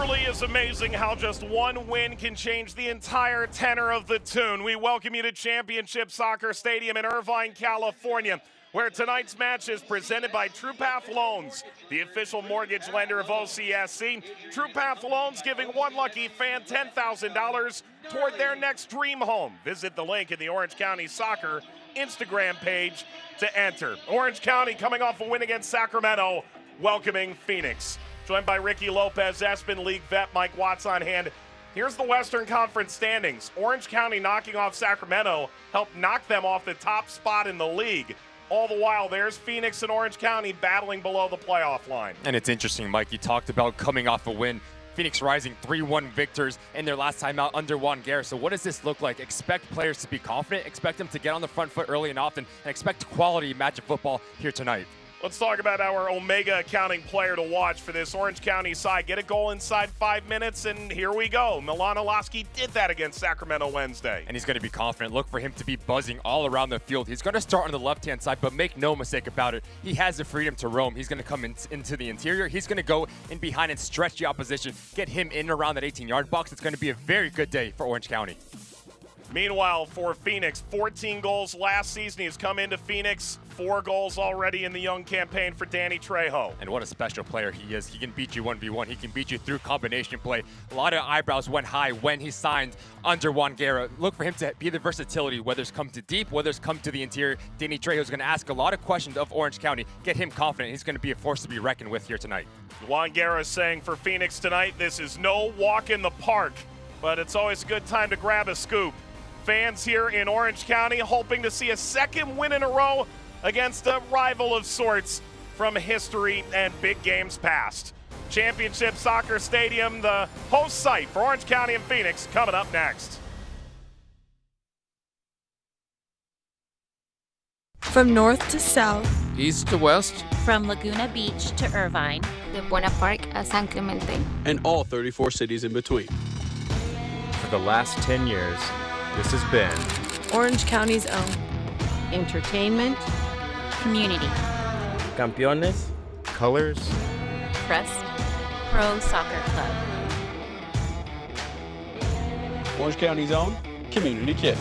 truly is amazing how just one win can change the entire tenor of the tune. We welcome you to Championship Soccer Stadium in Irvine, California, where tonight's match is presented by TruePath Loans, the official mortgage lender of OCSC. TruePath Loans giving one lucky fan $10,000 toward their next dream home. Visit the link in the Orange County Soccer Instagram page to enter. Orange County coming off a win against Sacramento, welcoming Phoenix. Joined by Ricky Lopez, Aspen League vet Mike Watts on hand. Here's the Western Conference standings. Orange County knocking off Sacramento helped knock them off the top spot in the league. All the while, there's Phoenix and Orange County battling below the playoff line. And it's interesting, Mike, you talked about coming off a win. Phoenix rising 3-1 victors in their last time out under Juan Guerra. So what does this look like? Expect players to be confident, expect them to get on the front foot early and often, and expect quality match of football here tonight. Let's talk about our Omega accounting player to watch for this Orange County side. Get a goal inside 5 minutes, and here we go. Milan Olaski did that against Sacramento Wednesday. And he's going to be confident. Look for him to be buzzing all around the field. He's going to start on the left-hand side, but make no mistake about it. He has the freedom to roam. He's going to come into the interior. He's going to go in behind and stretch the opposition, get him in and around that 18-yard box. It's going to be a very good day for Orange County. Meanwhile, for Phoenix, 14 goals last season. He's come into Phoenix, 4 goals already in the young campaign for Danny Trejo. And what a special player he is. He can beat you 1v1. He can beat you through combination play. A lot of eyebrows went high when he signed under Juan Guerra. Look for him to be the versatility, whether it's come to deep, whether it's come to the interior. Danny Trejo is going to ask a lot of questions of Orange County. Get him confident. He's going to be a force to be reckoned with here tonight. Juan Guerra is saying for Phoenix tonight, this is no walk in the park, but it's always a good time to grab a scoop. Fans here in Orange County hoping to see a second win in a row against a rival of sorts from history and big games past. Championship Soccer Stadium, the host site for Orange County and Phoenix, coming up next. From north to south, east to west, from Laguna Beach to Irvine, de Buena Park a San Clemente, and all 34 cities in between. For the last 10 years, this has been Orange County's own entertainment, community, Campeones, Colors, Crest, Pro Soccer Club. Orange County's own Community Kit.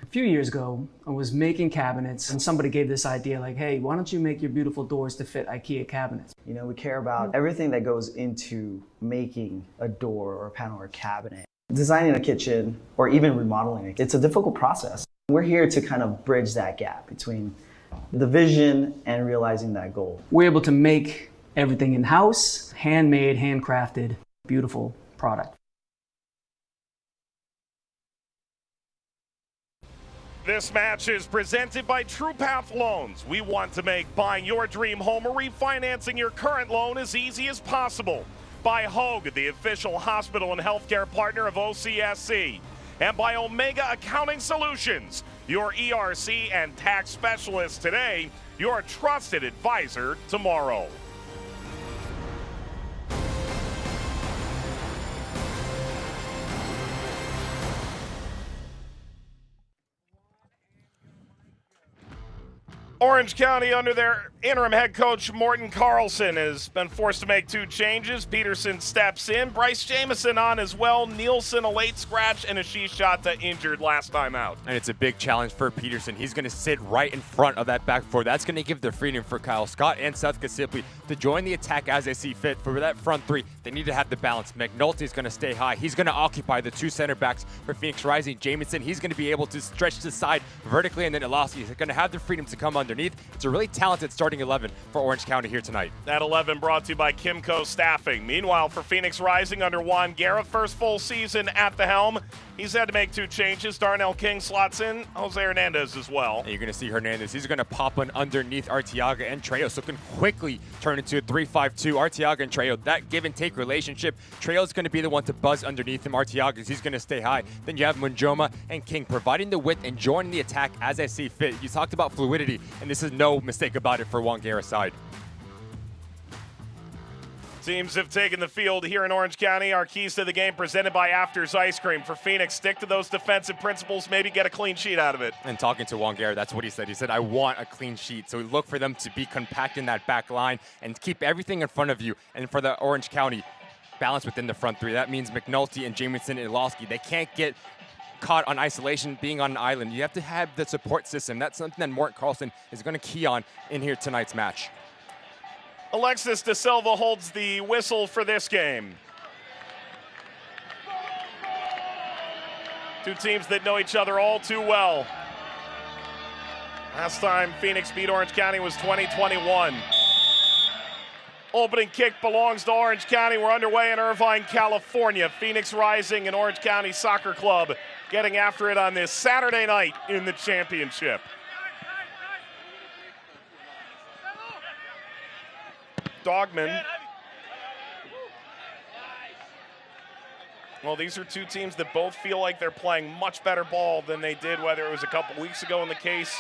A few years ago, I was making cabinets and somebody gave this idea like, hey, why don't you make your beautiful doors to fit IKEA cabinets? You know, we care about everything that goes into making a door or a panel or a cabinet. Designing a kitchen or even remodeling it, it's a difficult process. We're here to kind of bridge that gap between the vision and realizing that goal. We're able to make everything in-house, handmade, handcrafted, beautiful product. This match is presented by TruePath Loans. We want to make buying your dream home or refinancing your current loan as easy as possible. By Hogue, the official hospital and healthcare partner of OCSC. And by Omega Accounting Solutions, your ERC and tax specialist today, your trusted advisor tomorrow. Orange County, under their interim head coach Morten Carlson, has been forced to make 2 changes. Peterson steps in. Bryce Jamison on as well. Nielsen a late scratch, and Ashish Shatta injured last time out. And it's a big challenge for Peterson. He's going to sit right in front of that back four. That's going to give the freedom for Kyle Scott and Seth Kasipli to join the attack as they see fit. For that front 3, they need to have the balance. McNulty is going to stay high. He's going to occupy the 2 center backs for Phoenix Rising. Jamison, he's going to be able to stretch the side vertically, and then Ilowski is going to have the freedom to come underneath. It's a really talented starting 11 for Orange County here tonight. That 11 brought to you by Kimco Staffing. Meanwhile, for Phoenix Rising under Juan Guerra, first full season at the helm, he's had to make 2 changes. Darnell King slots in, Jose Hernandez as well. And you're going to see Hernandez. He's going to pop one underneath Arteaga and Trejo, so can quickly turn into a 3-5-2. Arteaga and Trejo, that give-and-take relationship. Trejo's going to be the one to buzz underneath him. Arteaga, he's going to stay high. Then you have Munjoma and King providing the width and joining the attack as I see fit. You talked about fluidity, and this is no mistake about it for Juan Guerra's side. Teams have taken the field here in Orange County. Our keys to the game presented by Afters Ice Cream. For Phoenix, stick to those defensive principles, maybe get a clean sheet out of it. And talking to Juan Guerra, that's what he said. He said, I want a clean sheet. So we look for them to be compact in that back line and keep everything in front of you. And for the Orange County, balance within the front 3. That means McNulty and Jamison and Ilowski. They can't get caught on isolation, being on an island. You have to have the support system. That's something that Morton Carlson is going to key on in here tonight's match. Alexis De Silva holds the whistle for this game. 2 teams that know each other all too well. Last time Phoenix beat Orange County was 2021. Opening kick belongs to Orange County. We're underway in Irvine, California. Phoenix Rising and Orange County Soccer Club getting after it on this Saturday night in the championship. Dogman. Well, these are 2 teams that both feel like they're playing much better ball than they did, whether it was a couple weeks ago in the case,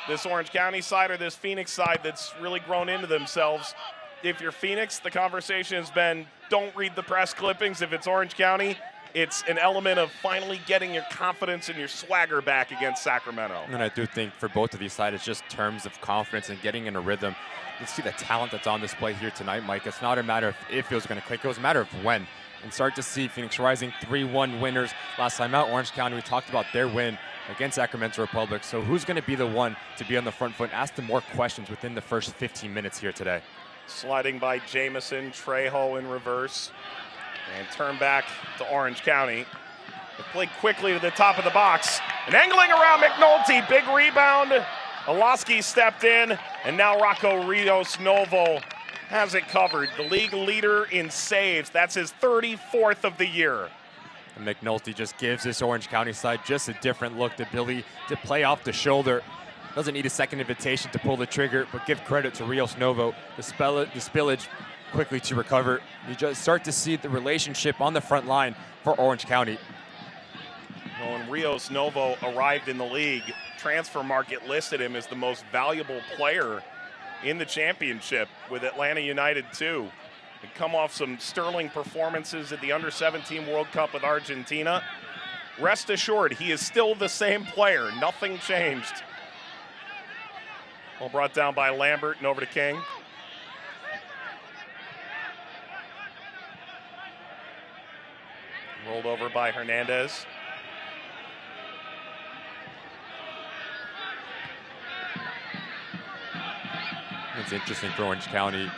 this Orange County side or this Phoenix side that's really grown into themselves. If you're Phoenix, the conversation has been, don't read the press clippings. If it's Orange County, it's an element of finally getting your confidence and your swagger back against Sacramento. And I do think for both of these sides, it's just terms of confidence and getting in a rhythm. You see the talent that's on display here tonight, Mike. It's not a matter of if it was going to click. It was a matter of when. And start to see Phoenix Rising 3-1 winners last time out. Orange County, we talked about their win against Sacramento Republic. So who's going to be the one to be on the front foot and ask them more questions within the first 15 minutes here today? Sliding by Jamison, Trejo in reverse. And turn back to Orange County. They play quickly to the top of the box. And angling around McNulty, big rebound. Ilowski stepped in, and now Rocco Rios Novo has it covered. The league leader in saves. That's his 34th of the year. And McNulty just gives this Orange County side just a different look, the ability to play off the shoulder. Doesn't need a second invitation to pull the trigger, but give credit to Rios Novo. The spillage quickly to recover. You just start to see the relationship on the front line for Orange County. When Rios Novo arrived in the league, transfer market listed him as the most valuable player in the championship with Atlanta United 2. He'd come off some sterling performances at the Under-17 World Cup with Argentina. Rest assured, he is still the same player. Nothing changed. Well, brought down by Lambert and over to King. Rolled over by Hernandez. It's interesting for Orange County.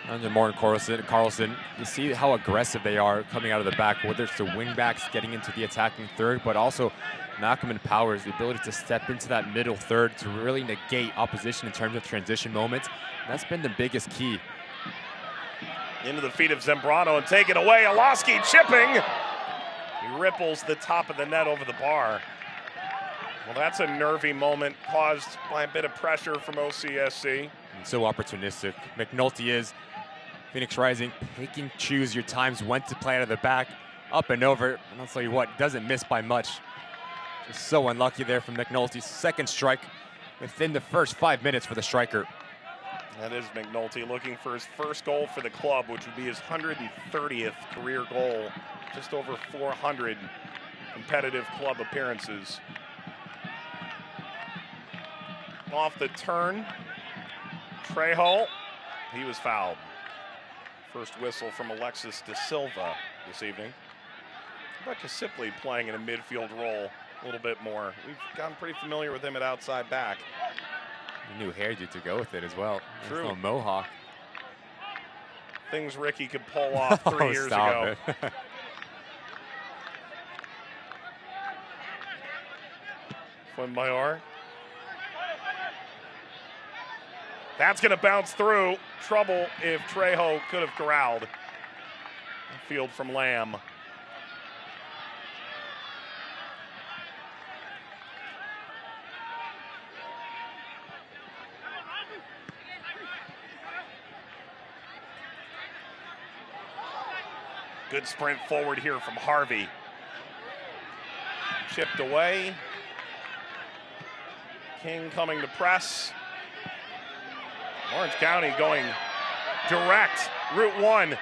Under Morton Carlson, you see how aggressive they are coming out of the back, whether it's the wing backs getting into the attacking third, but also Malcolm and Powers, the ability to step into that middle third to really negate opposition in terms of transition moments. That's been the biggest key. Into the feet of Zambrano and taken away. Ilowski chipping. He ripples the top of the net over the bar. Well, that's a nervy moment caused by a bit of pressure from OCSC. And so opportunistic. McNulty is. Phoenix Rising, pick and choose your times when to play out of the back, up and over. And I'll tell you what, doesn't miss by much. Just so unlucky there from McNulty's second strike within the first 5 minutes for the striker. That is McNulty looking for his first goal for the club, which would be his 130th career goal. Just over 400 competitive club appearances. Off the turn, Trejo, he was fouled. First whistle from Alexis De Silva this evening. How about Kasipli playing in a midfield role a little bit more? We've gotten pretty familiar with him at outside back. A new hairdo to go with it as well. True. A mohawk. Things Ricky could pull off 3 years ago. Flynn Mayor That's going to bounce through. Trouble if Trejo could have corralled. Field from Lamb. Good sprint forward here from Harvey. Chipped away. King coming to press. Orange County going direct. Route 1.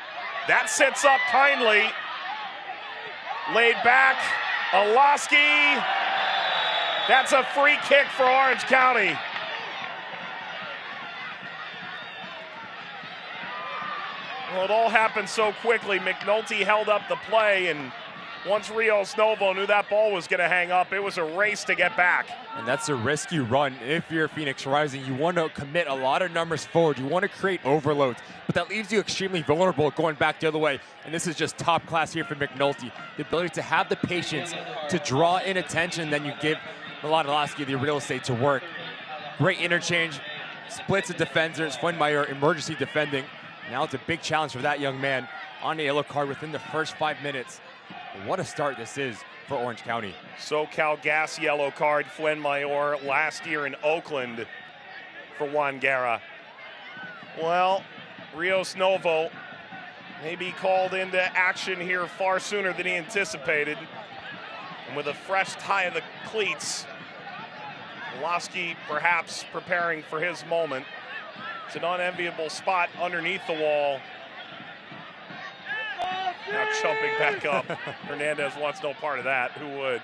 That sits up kindly. Laid back. Olaski. That's a free kick for Orange County. Well, it all happened so quickly. McNulty held up the play, and once Rios Novo knew that ball was going to hang up, it was a race to get back. And that's a risky run. If you're Phoenix Rising, you want to commit a lot of numbers forward. You want to create overloads, but that leaves you extremely vulnerable going back the other way. And this is just top class here for McNulty. The ability to have the patience to draw in attention, then you give Milan Olaski the real estate to work. Great interchange, splits the defenders, Fuenmayor emergency defending. Now it's a big challenge for that young man on a yellow card within the first 5 minutes. What a start this is for Orange County. SoCal Gas yellow card, Fuenmayor last year in Oakland for Juan Guerra. Well, Rios Novo may be called into action here far sooner than he anticipated. And with a fresh tie of the cleats, Olaski perhaps preparing for his moment. It's an unenviable spot underneath the wall. Now jumping back up. Hernandez wants no part of that. Who would?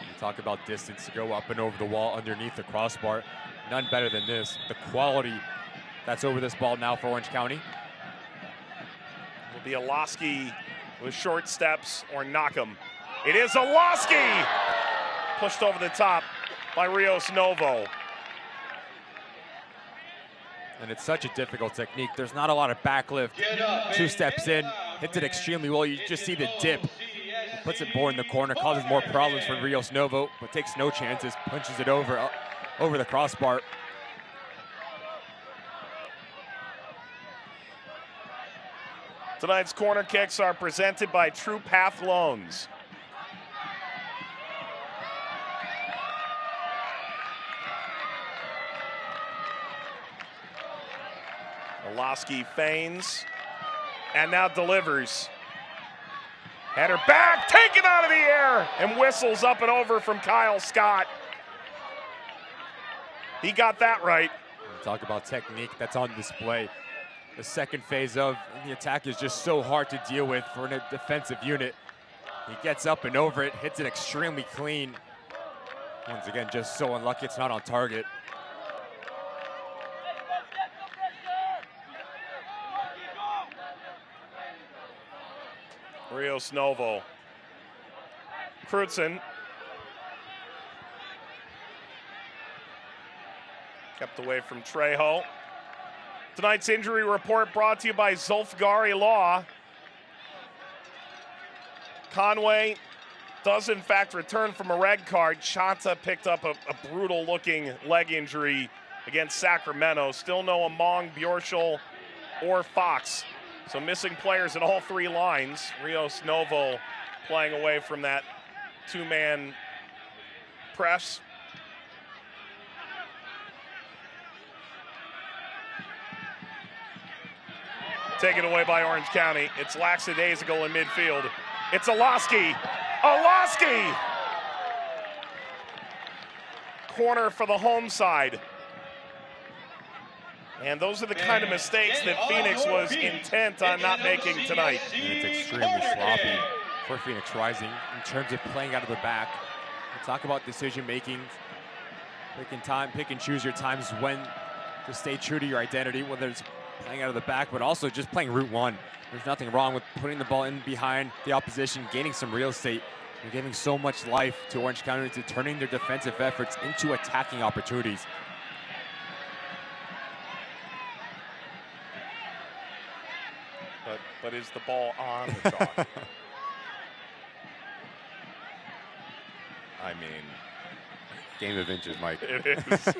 You talk about distance to go up and over the wall underneath the crossbar. None better than this. The quality that's over this ball now for Orange County. Will be Olaski with short steps or knock him. It is Olaski! Pushed over the top by Rios Novo. And it's such a difficult technique. There's not a lot of backlift. 2 steps in, hits it extremely well. You just see the dip. He puts it more in the corner, causes more problems for Rios Novo, but takes no chances, punches it over the crossbar. Tonight's corner kicks are presented by True Path Loans. Olaski feigns and now delivers. Header back, taken out of the air, and whistles up and over from Kyle Scott. He got that right. Talk about technique that's on display. The second phase of the attack is just so hard to deal with for a defensive unit. He gets up and over it, hits it extremely clean. Once again, just so unlucky it's not on target. Rios Novo. Crutzen. Kept away from Trejo. Tonight's injury report brought to you by Zulfgari Law. Conway does in fact return from a red card. Chanta picked up a brutal looking leg injury against Sacramento. Still no Among, Bjorschel, or Fox. So missing players in all 3 lines. Rios Novo playing away from that 2-man press. Taken away by Orange County. It's lackadaisical in midfield. It's Olaski. Olaski! Corner for the home side. And those are the kind of mistakes that Phoenix was intent on not making tonight. And it's extremely sloppy for Phoenix Rising in terms of playing out of the back. We talk about decision making, pick and choose your times when to stay true to your identity, whether it's playing out of the back, but also just playing Route 1. There's nothing wrong with putting the ball in behind the opposition, gaining some real estate, and giving so much life to Orange County, to turning their defensive efforts into attacking opportunities. But is the ball on the chalk? I mean, game of inches, Mike. it is.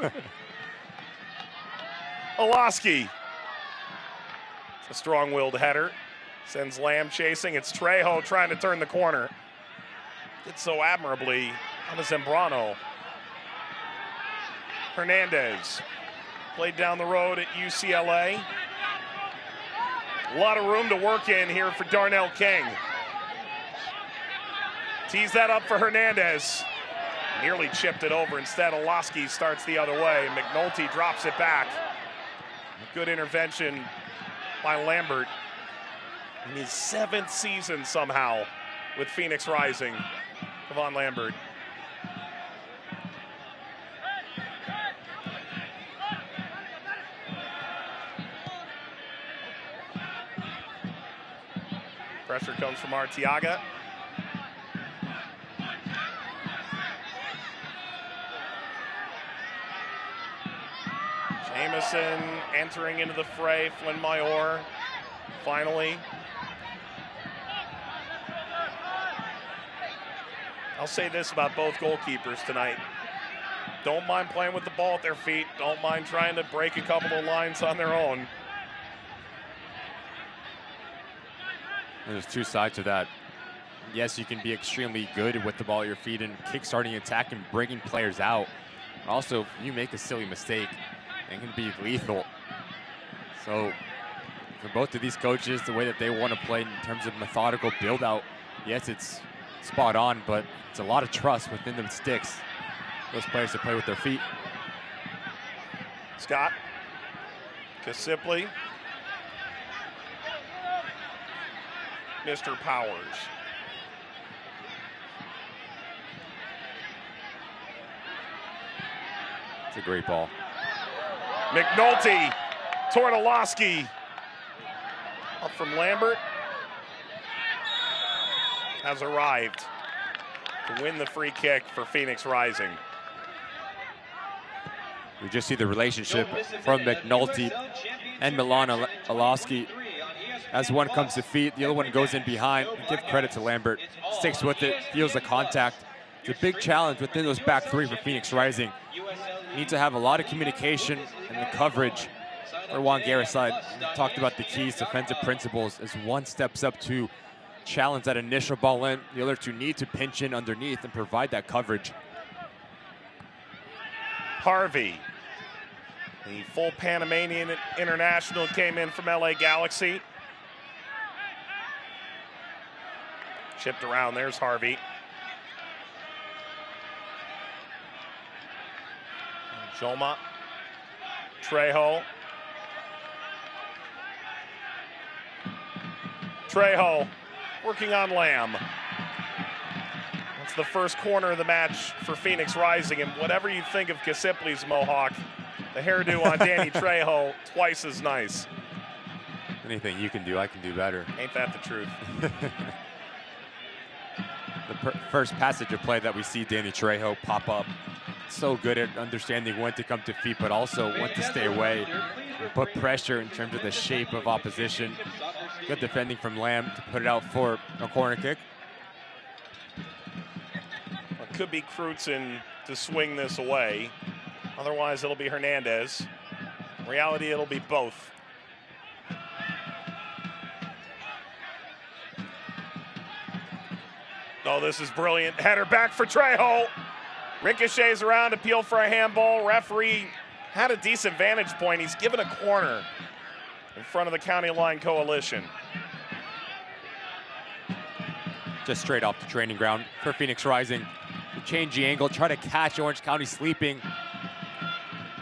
Olaski. A strong-willed header. Sends Lamb chasing. It's Trejo trying to turn the corner. Did so admirably on the Zambrano. Hernandez played down the road at UCLA. A lot of room to work in here for Darnell King. Tees that up for Hernandez. Nearly chipped it over. Instead, Olaski starts the other way. McNulty drops it back. Good intervention by Lambert in his 7th season somehow with Phoenix Rising. Kevon Lambert. Pressure comes from Arteaga. Jamison entering into the fray. Flynn Mayor finally. I'll say this about both goalkeepers tonight. Don't mind playing with the ball at their feet. Don't mind trying to break a couple of lines on their own. There's two sides to that. Yes, you can be extremely good with the ball at your feet and kick-starting attack and bringing players out. Also, if you make a silly mistake, it can be lethal. So for both of these coaches, the way that they want to play in terms of methodical build-out, yes, it's spot on, but it's a lot of trust within the sticks. Those players that play with their feet. Scott. Kasipli. Mr. Powers. It's a great ball. McNulty. Tortoloski. Up from Lambert. Has arrived to win the free kick for Phoenix Rising. We just see the relationship from McNulty and Milan Olaski. As one comes to feet, the other one goes in behind. Give credit to Lambert. Sticks with it, feels the contact. It's a big challenge within those back three for Phoenix Rising. You need to have a lot of communication and the coverage for Juan Guerra's side. We talked about the keys, defensive principles, as one steps up to challenge that initial ball in. The other two need to pinch in underneath and provide that coverage. Harvey, the full Panamanian international, came in from LA Galaxy. Chipped around, there's Harvey. Joma, Trejo. Trejo working on Lamb. That's the first corner of the match for Phoenix Rising, and whatever you think of Kasipli's mohawk, the hairdo on Danny Trejo, twice as nice. Anything you can do, I can do better. Ain't that the truth? The first passage of play that we see Danny Trejo pop up. So good at understanding when to come to feet, but also when to stay away and put pressure in terms of the shape of opposition. Good defending from Lamb to put it out for a corner kick. It could be Crutzen to swing this away. Otherwise, it'll be Hernandez. In reality, it'll be both. Oh, this is brilliant. Header back for Trejo. Ricochets around, appeal for a handball. Referee had a decent vantage point. He's given a corner in front of the county line coalition. Just straight off the training ground for Phoenix Rising. To change the angle, try to catch Orange County sleeping.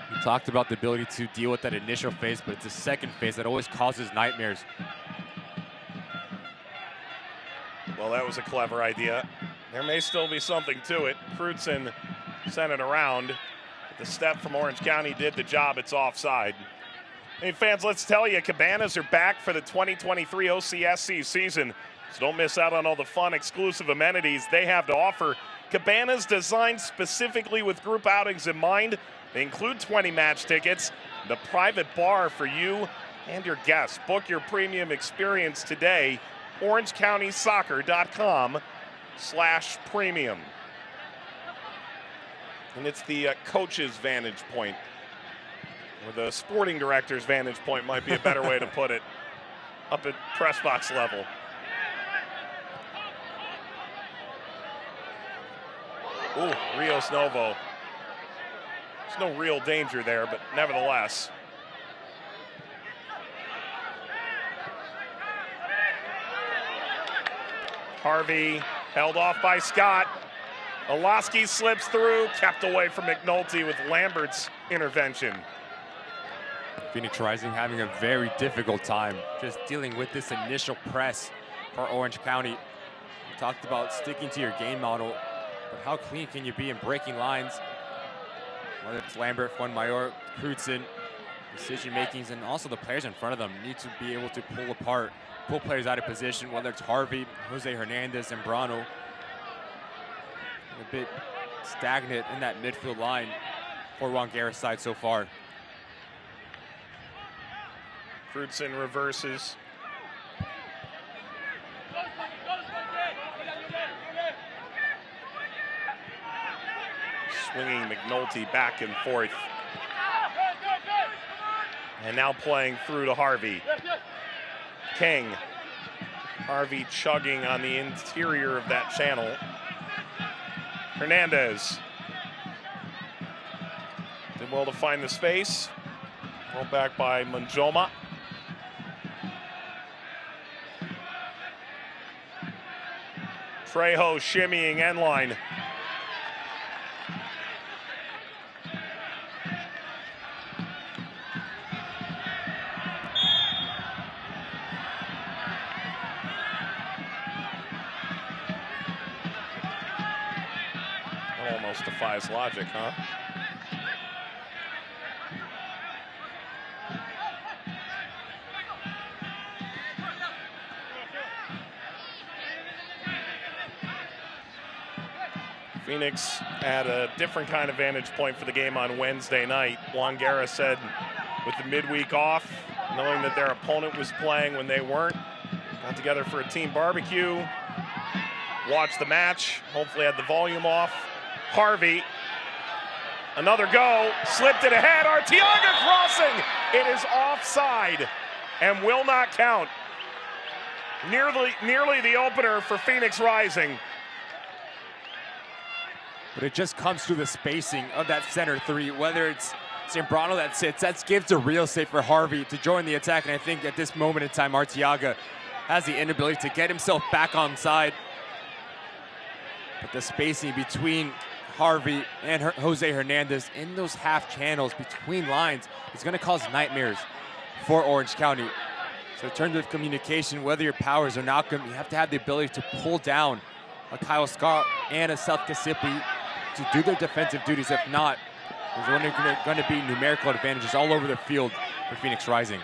We talked about the ability to deal with that initial phase, but it's a second phase that always causes nightmares. Well, that was a clever idea. There may still be something to it. Crutzen sent it around. The step from Orange County did the job. It's offside. Hey, fans, let's tell you, Cabanas are back for the 2023 OCSC season. So don't miss out on all the fun, exclusive amenities they have to offer. Cabanas designed specifically with group outings in mind. They include 20 match tickets, and a private bar for you and your guests. Book your premium experience today. OrangeCountySoccer.com/premium. And it's the coach's vantage point Or the sporting director's vantage point might be a better way to put it, up at press box level. Ooh, Rios Novo. There's no real danger there, but nevertheless. Harvey held off by Scott. Olaski slips through, kept away from McNulty with Lambert's intervention. Phoenix Rising having a very difficult time just dealing with this initial press for Orange County. We talked about sticking to your game model, but how clean can you be in breaking lines? Whether it's Lambert, Fuenmayor, Crutzen, decision makings, and also the players in front of them need to be able to pull players out of position, whether it's Harvey, Jose Hernandez, and Brano. A bit stagnant in that midfield line for Juan Guerra's side so far. Crutzen reverses. Swinging McNulty back and forth. And now playing through to Harvey. King. Harvey chugging on the interior of that channel. Hernandez. Did well to find the space. Rolled back by Manjoma. Trejo shimmying end line. That almost defies logic, huh? Phoenix had a different kind of vantage point for the game on Wednesday night. Juan Guerra said with the midweek off, knowing that their opponent was playing when they weren't, got together for a team barbecue, watched the match, hopefully had the volume off. Harvey, another go, slipped it ahead, Arteaga crossing. It is offside and will not count. Nearly the opener for Phoenix Rising. But it just comes through the spacing of that center three, whether it's Zambrano that sits, that gives a real estate for Harvey to join the attack. And I think at this moment in time, Arteaga has the inability to get himself back on side. But the spacing between Harvey and Jose Hernandez in those half channels between lines is going to cause nightmares for Orange County. So in terms of communication, whether your powers are not good, you have to have the ability to pull down a Kyle Scott and a Seth Kasipi to do their defensive duties. If not, there's only going to be numerical advantages all over the field for Phoenix Rising.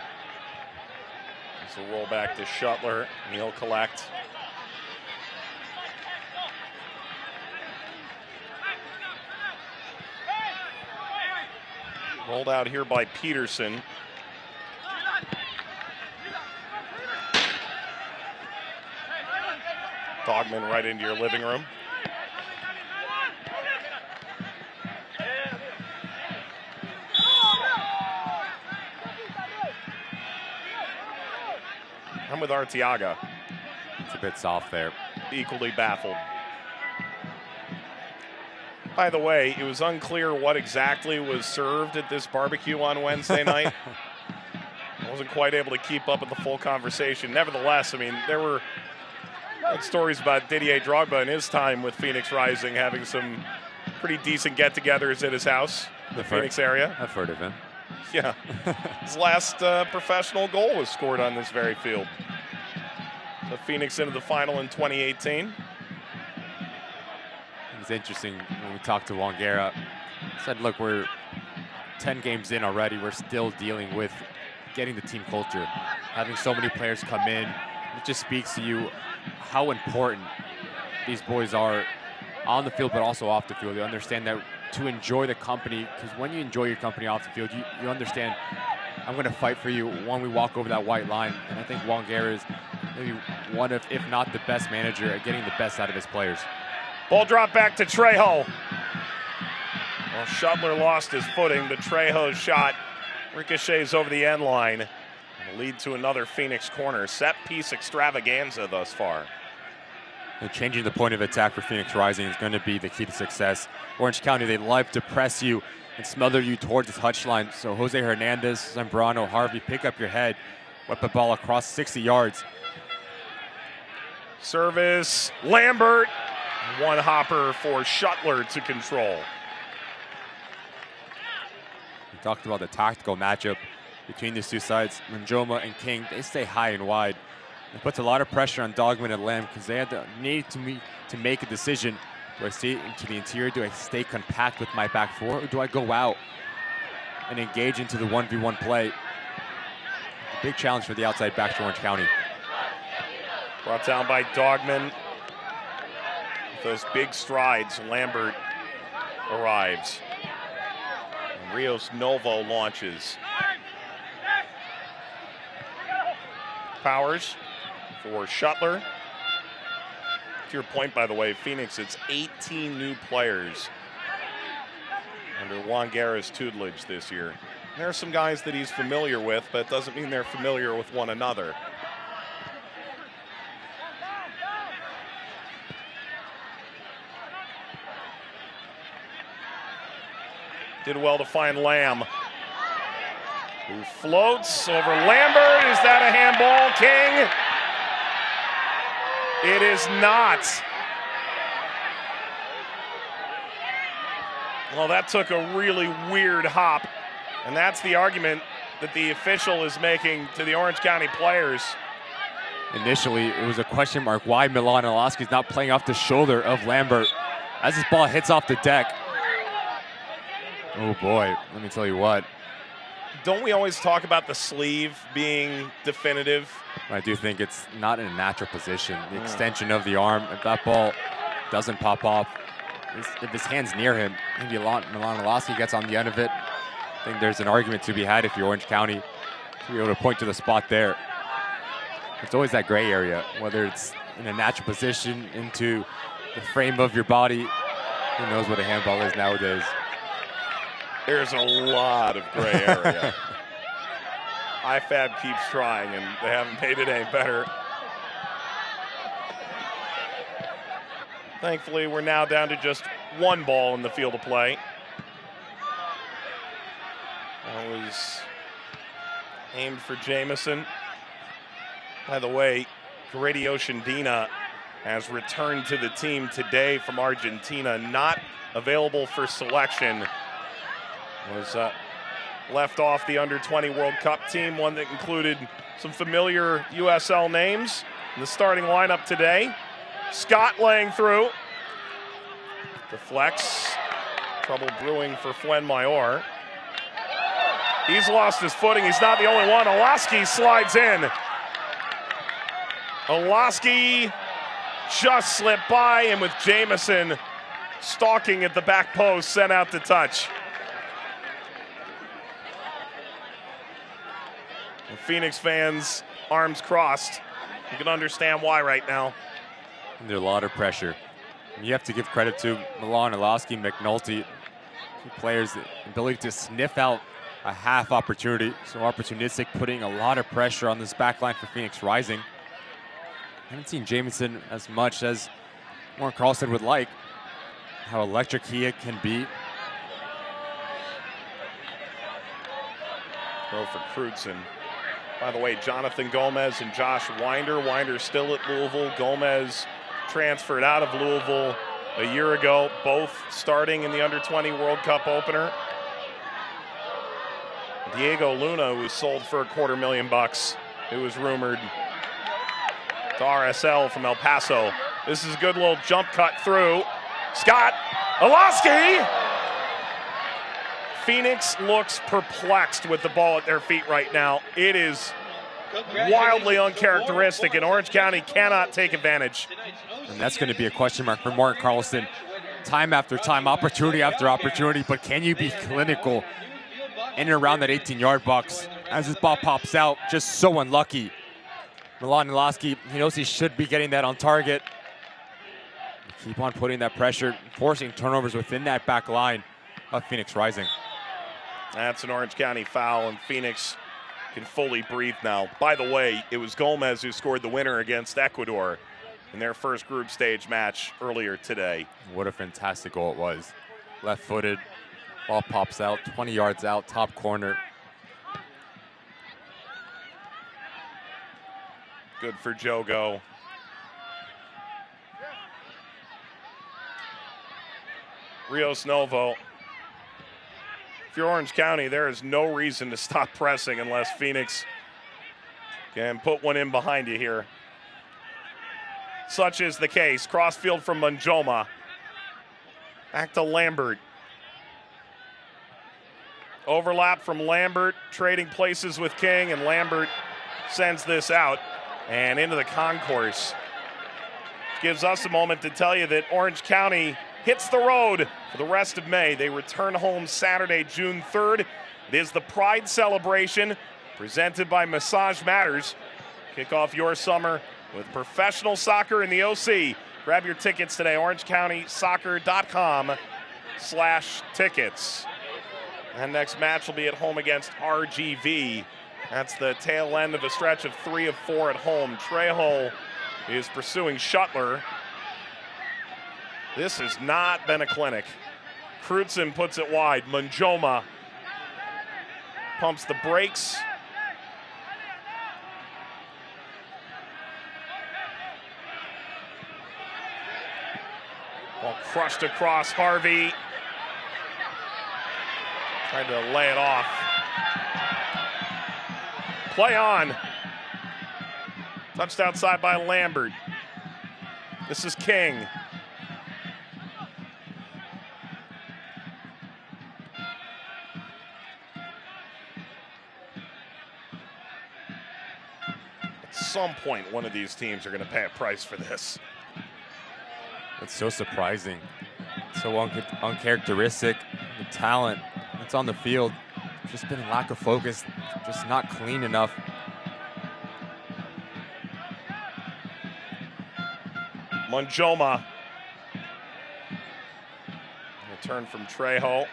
It's a roll back to Shuttler, and he'll collect. Rolled out here by Peterson. Dogman right into your living room. I'm with Arteaga. It's a bit soft there. Equally baffled. By the way, it was unclear what exactly was served at this barbecue on Wednesday night. I wasn't quite able to keep up with the full conversation. Nevertheless, I mean, there were stories about Didier Drogba in his time with Phoenix Rising having some pretty decent get-togethers at his house in the Phoenix area. I've heard of him. Yeah. His last professional goal was scored on this very field. So Phoenix into the final in 2018. It's interesting when we talked to Juan Guerra. Said, look, we're 10 games in already. We're still dealing with getting the team culture. Having so many players come in, it just speaks to you how important these boys are on the field, but also off the field. You understand that to enjoy the company, because when you enjoy your company off the field, you understand, I'm going to fight for you when we walk over that white line. And I think Juan Guerra is maybe one of, if not the best manager at getting the best out of his players. Ball drop back to Trejo. Well, Shuttler lost his footing, but Trejo's shot Ricochets over the end line and lead to another Phoenix corner. Set piece extravaganza thus far. And changing the point of attack for Phoenix Rising is going to be the key to success. Orange County, they love to press you and smother you towards the touchline. So Jose Hernandez, Zambrano, Harvey, pick up your head, whip the ball across 60 yards. Service, Lambert, one hopper for Shuttler to control. We talked about the tactical matchup between these two sides. Manjoma and King, they stay high and wide. It puts a lot of pressure on Dogman and Lamb because they had the need to make a decision. Do I stay into the interior? Do I stay compact with my back four? Or do I go out and engage into the 1v1 play? A big challenge for the outside backs for Orange County. Brought down by Dogman. With those big strides, Lambert arrives. And Rios Novo launches. Powers for Shuttler. To your point, by the way, Phoenix, it's 18 new players under Juan Guerra's tutelage this year. There are some guys that he's familiar with, but it doesn't mean they're familiar with one another. Did well to find Lamb, who floats over Lambert. Is that a handball, King? It is not. Well, that took a really weird hop, and that's the argument that the official is making to the Orange County players. Initially, it was a question mark why Milan Alaski's not playing off the shoulder of Lambert as this ball hits off the deck. Oh boy, let me tell you what. Don't we always talk about the sleeve being definitive? I do think it's not in a natural position. The extension of the arm, if that ball doesn't pop off, if his hand's near him, maybe Milan Alaski gets on the end of it. I think there's an argument to be had if you're Orange County to be able to point to the spot there. It's always that gray area, whether it's in a natural position into the frame of your body. Who knows what a handball is nowadays. There's a lot of gray area. IFAB keeps trying, and they haven't made it any better. Thankfully, we're now down to just one ball in the field of play. That was aimed for Jamison. By the way, Grady Oshandina has returned to the team today from Argentina, not available for selection. Was left off the under-20 World Cup team, one that included some familiar USL names in the starting lineup today. Scott laying through. Deflects. Trouble brewing for Fuenmayor. He's lost his footing. He's not the only one. Olaski slides in. Olaski just slipped by, and with Jamison stalking at the back post, sent out to touch. And Phoenix fans, arms crossed. You can understand why right now. Under a lot of pressure. And you have to give credit to Milan Alaski, McNulty, two players, the ability to sniff out a half opportunity. So opportunistic, putting a lot of pressure on this back line for Phoenix Rising. I haven't seen Jamison as much as Warren Carlson would like. How electric he can be. Throw for Crutzen. By the way, Jonathan Gomez and Josh Winder. Winder still at Louisville. Gomez transferred out of Louisville a year ago, both starting in the under-20 World Cup opener. Diego Luna was sold for $250,000. It was rumored to RSL from El Paso. This is a good little jump cut through. Scott Olaski! Phoenix looks perplexed with the ball at their feet right now. It is wildly uncharacteristic, and Orange County cannot take advantage. And that's going to be a question mark for Warren Carlson. Time after time, opportunity after opportunity, but can you be clinical in and around that 18-yard box? As this ball pops out, just so unlucky. Milan Alaski, he knows he should be getting that on target. Keep on putting that pressure, forcing turnovers within that back line of Phoenix Rising. That's an Orange County foul, and Phoenix can fully breathe now. By the way, it was Gomez who scored the winner against Ecuador in their first group stage match earlier today. What a fantastic goal it was. Left-footed, ball pops out, 20 yards out, top corner. Good for Jogo. Rios Novo. If you're Orange County, there is no reason to stop pressing unless Phoenix can put one in behind you here. Such is the case. Crossfield from Manjoma. Back to Lambert. Overlap from Lambert, trading places with King, and Lambert sends this out and into the concourse. Gives us a moment to tell you that Orange County hits the road for the rest of May. They return home Saturday, June 3rd. It is the Pride Celebration presented by Massage Matters. Kick off your summer with professional soccer in the OC. Grab your tickets today, orangecountysoccer.com/tickets. And next match will be at home against RGV. That's the tail end of a stretch of 3 of 4 at home. Trejo is pursuing Shuttler. This has not been a clinic. Crutzen puts it wide. Manjoma pumps the brakes. Ball crushed across Harvey. Trying to lay it off. Play on. Touched outside by Lambert. This is King. At some point, one of these teams are going to pay a price for this. It's so surprising. So uncharacteristic. The talent that's on the field. Just been a lack of focus. Just not clean enough. Manjoma. Return from Trejo.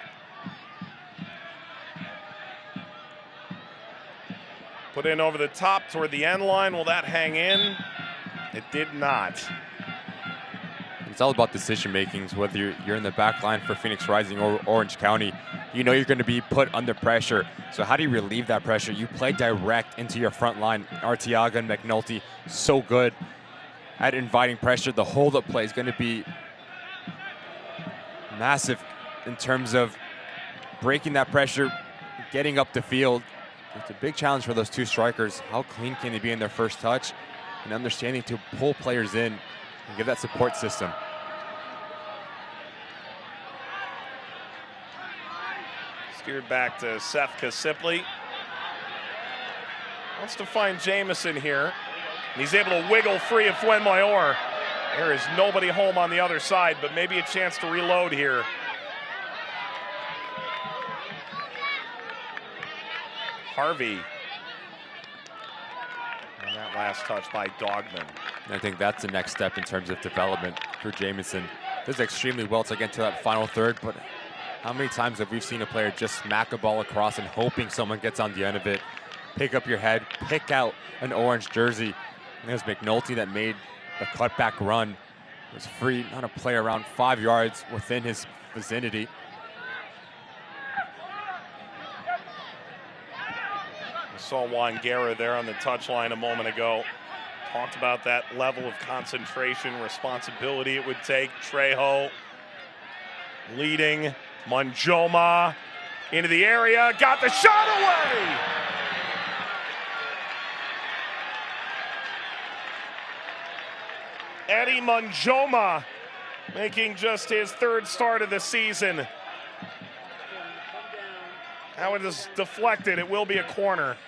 Put in over the top toward the end line. Will that hang in? It did not. It's all about decision makings, whether you're in the back line for Phoenix Rising or Orange County. You know you're going to be put under pressure. So how do you relieve that pressure? You play direct into your front line. Arteaga and McNulty, so good at inviting pressure. The hold-up play is going to be massive in terms of breaking that pressure, getting up the field. It's a big challenge for those two strikers. How clean can they be in their first touch and understanding to pull players in and give that support system. Steered back to Seth Kasipley. Wants to find Jamison here. And he's able to wiggle free of Fuenmayor. There is nobody home on the other side, but maybe a chance to reload here. Harvey. And that last touch by Dogman. And I think that's the next step in terms of development for Jamison. Does extremely well to get to that final third, but how many times have we seen a player just smack a ball across and hoping someone gets on the end of it, pick up your head, pick out an orange jersey. And there's McNulty that made the cutback run. It was free, not a play around 5 yards within his vicinity. We saw Wangera there on the touchline a moment ago. Talked about that level of concentration, responsibility it would take. Trejo leading. Manjoma into the area, got the shot away! Eddie Manjoma making just his third start of the season. How it is deflected, it will be a corner.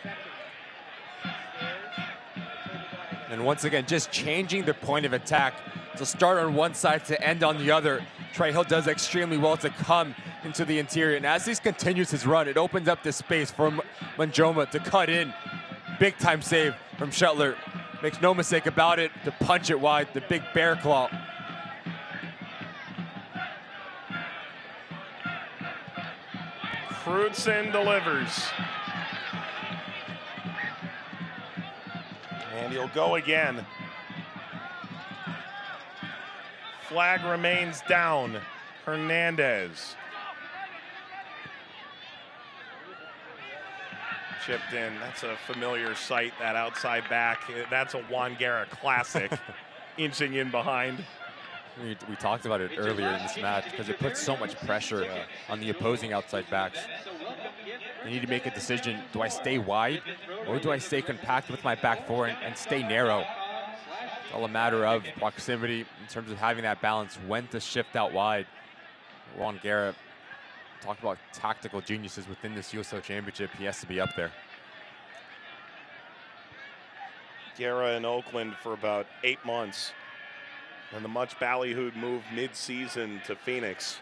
And once again, just changing the point of attack to start on one side to end on the other. Trejo does extremely well to come into the interior. And as he continues his run, it opens up the space for Manjoma to cut in. Big time save from Shuttler. Makes no mistake about it, to punch it wide, the big bear claw. Fruitson delivers. And he'll go again. Flag remains down. Hernandez. Chipped in. That's a familiar sight, that outside back. That's a Juan Guerra classic. Inching in behind. We talked about it earlier in this match because it puts so much pressure on the opposing outside backs. They need to make a decision. Do I stay wide or do I stay compact with my back four and stay narrow? It's all a matter of proximity in terms of having that balance, when to shift out wide. Juan Guerra, talk about tactical geniuses within this USL Championship. He has to be up there. Guerra in Oakland for about 8 months. And the much ballyhooed move mid-season to Phoenix.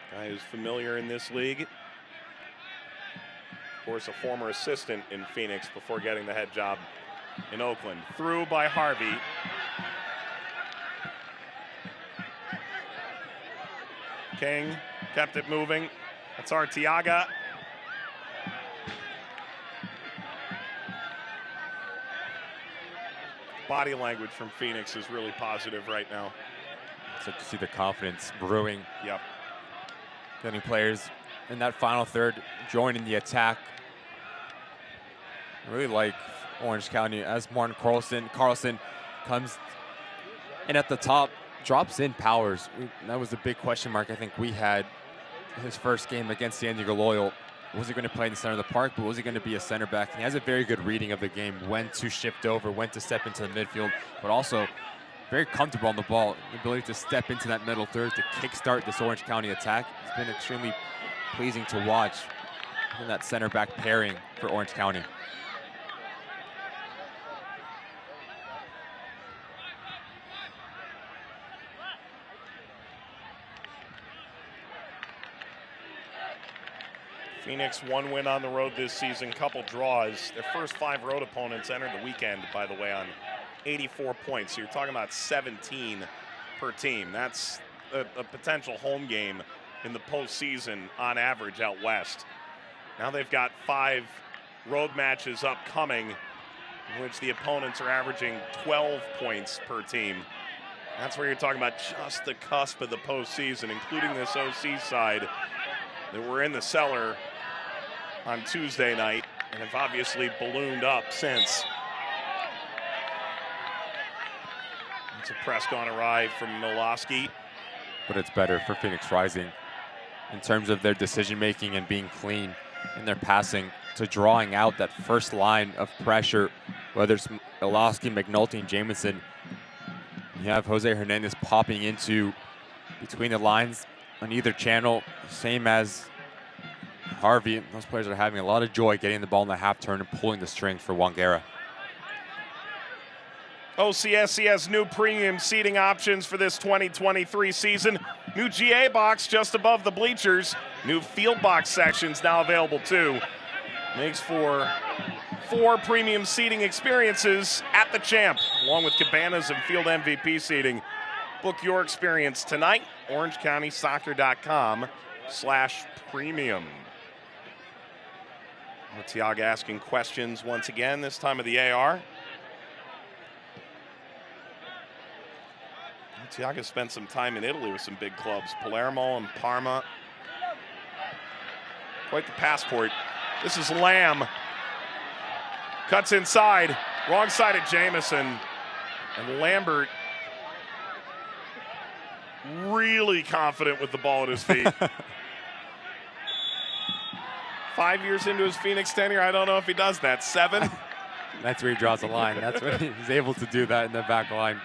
Guy who's familiar in this league. Of course, a former assistant in Phoenix before getting the head job in Oakland. Through by Harvey. King kept it moving. That's Arteaga. Body language from Phoenix is really positive right now. So to see the confidence brewing. Yep. Getting players in that final third joining the attack. I really like Orange County as Martin Carlson comes in at the top, drops in Powers. That was a big question mark I think we had his first game against San Diego Loyal. Was he going to play in the center of the park, but was he going to be a center back? And he has a very good reading of the game, when to shift over, when to step into the midfield, but also very comfortable on the ball. The ability to step into that middle third to kickstart this Orange County attack. It's been extremely pleasing to watch in that center back pairing for Orange County. Phoenix, 1 win on the road this season, couple draws. Their first 5 road opponents entered the weekend, by the way, on 84 points. So you're talking about 17 per team. That's a potential home game in the postseason on average out west. Now they've got 5 road matches upcoming in which the opponents are averaging 12 points per team. That's where you're talking about just the cusp of the postseason, including this OC side that were in the cellar on Tuesday night and have obviously ballooned up since. It's a press gone awry from Miloski. But it's better for Phoenix Rising in terms of their decision-making and being clean in their passing, to drawing out that first line of pressure, whether it's Miloski, McNulty, and Jamison. You have Jose Hernandez popping into between the lines on either channel, same as Harvey. Those players are having a lot of joy getting the ball in the half turn and pulling the strings for Juan Guerra. OCSC has new premium seating options for this 2023 season. New GA box just above the bleachers. New field box sections now available too. Makes for 4 premium seating experiences at the Champ, along with cabanas and field MVP seating. Book your experience tonight. OrangeCountySoccer.com/premium. Arteaga asking questions once again, this time of the AR. Arteaga spent some time in Italy with some big clubs, Palermo and Parma. Quite the passport. This is Lamb. Cuts inside, wrong side of Jamison. And Lambert really confident with the ball at his feet. 5 years into his Phoenix tenure, I don't know if he does that. 7? That's where he draws the line. That's when he's able to do that in the back line.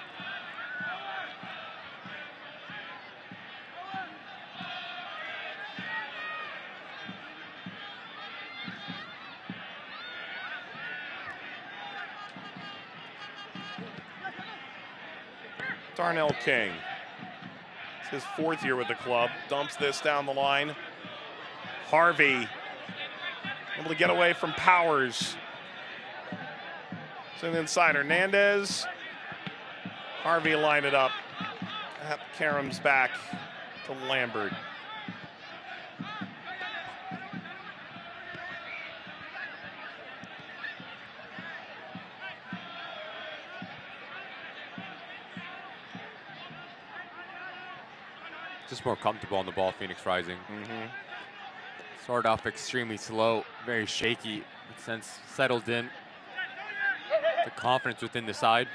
Darnell King. It's his 4th year with the club. Dumps this down the line. Harvey able to get away from Powers. Send inside Hernandez. Harvey lined it up at Karam's back to Lambert. Just more comfortable on the ball, Phoenix Rising. Started off extremely slow, very shaky, but since settled in, the confidence within the side.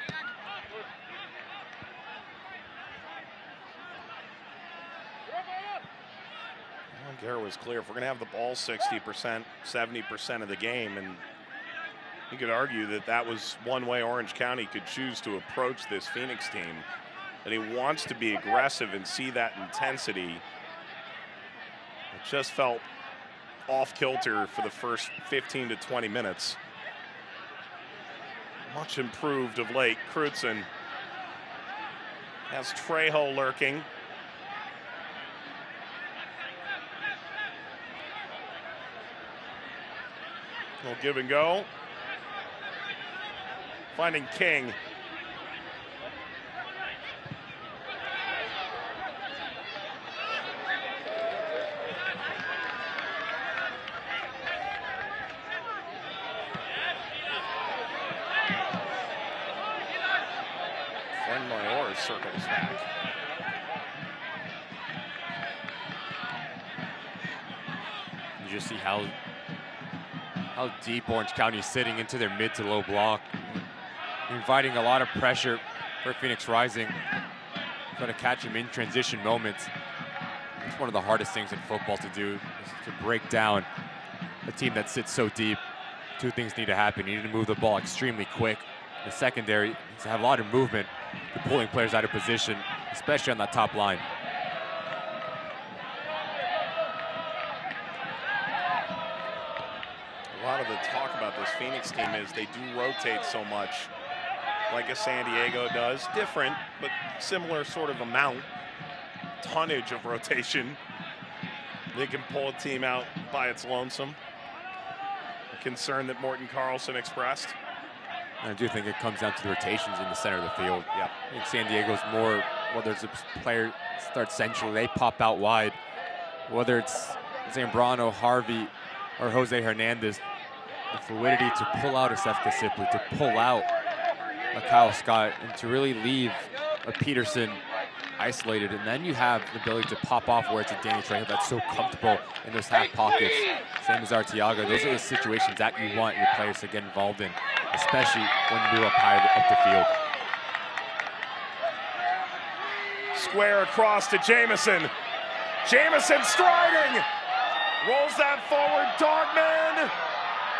Garrett was clear. If we're going to have the ball 60%, 70% of the game, and you could argue that that was one way Orange County could choose to approach this Phoenix team. That he wants to be aggressive and see that intensity. It just felt off kilter for the first 15 to 20 minutes. Much improved of late. Crutzen has Trejo lurking. Little give and go. Finding King. Mayor circles back. You just see how deep Orange County is sitting into their mid to low block, inviting a lot of pressure for Phoenix Rising. Trying to catch him in transition moments. It's one of the hardest things in football to do, is to break down a team that sits so deep. Two things need to happen. You need to move the ball extremely quick. The secondary needs to have a lot of movement to pulling players out of position, especially on that top line. A lot of the talk about this Phoenix team is they do rotate so much, like a San Diego does. Different, but similar sort of amount, tonnage of rotation. They can pull a team out by its lonesome. A concern that Morton Carlson expressed. I do think it comes down to the rotations in the center of the field. Yeah, I think San Diego's more, whether it's a player starts centrally, they pop out wide. Whether it's Zambrano, Harvey, or Jose Hernandez, the fluidity to pull out a Seth Kasipli, to pull out a Kyle Scott, and to really leave a Peterson isolated. And then you have the ability to pop off where it's a Danny Trejo that's so comfortable in those half pockets. Same as Arteaga. Those are the situations that you want your players to get involved in, especially when you move up high up the field. Square across to Jamison. Jamison striding. Rolls that forward. Dogman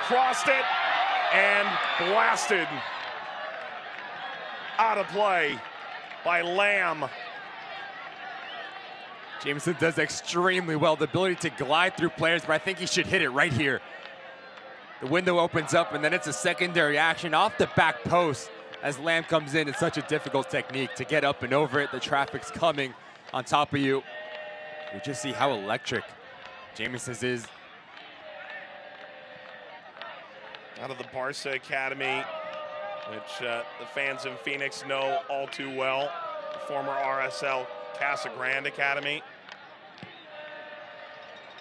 crossed it and blasted out of play by Lamb. Jamison does extremely well. The ability to glide through players, but I think he should hit it right here. The window opens up, and then it's a secondary action off the back post as Lamb comes in. It's such a difficult technique to get up and over it. The traffic's coming on top of you. You just see how electric Jamison is. Out of the Barca Academy, which the fans in Phoenix know all too well. The former RSL Casa Grande Academy.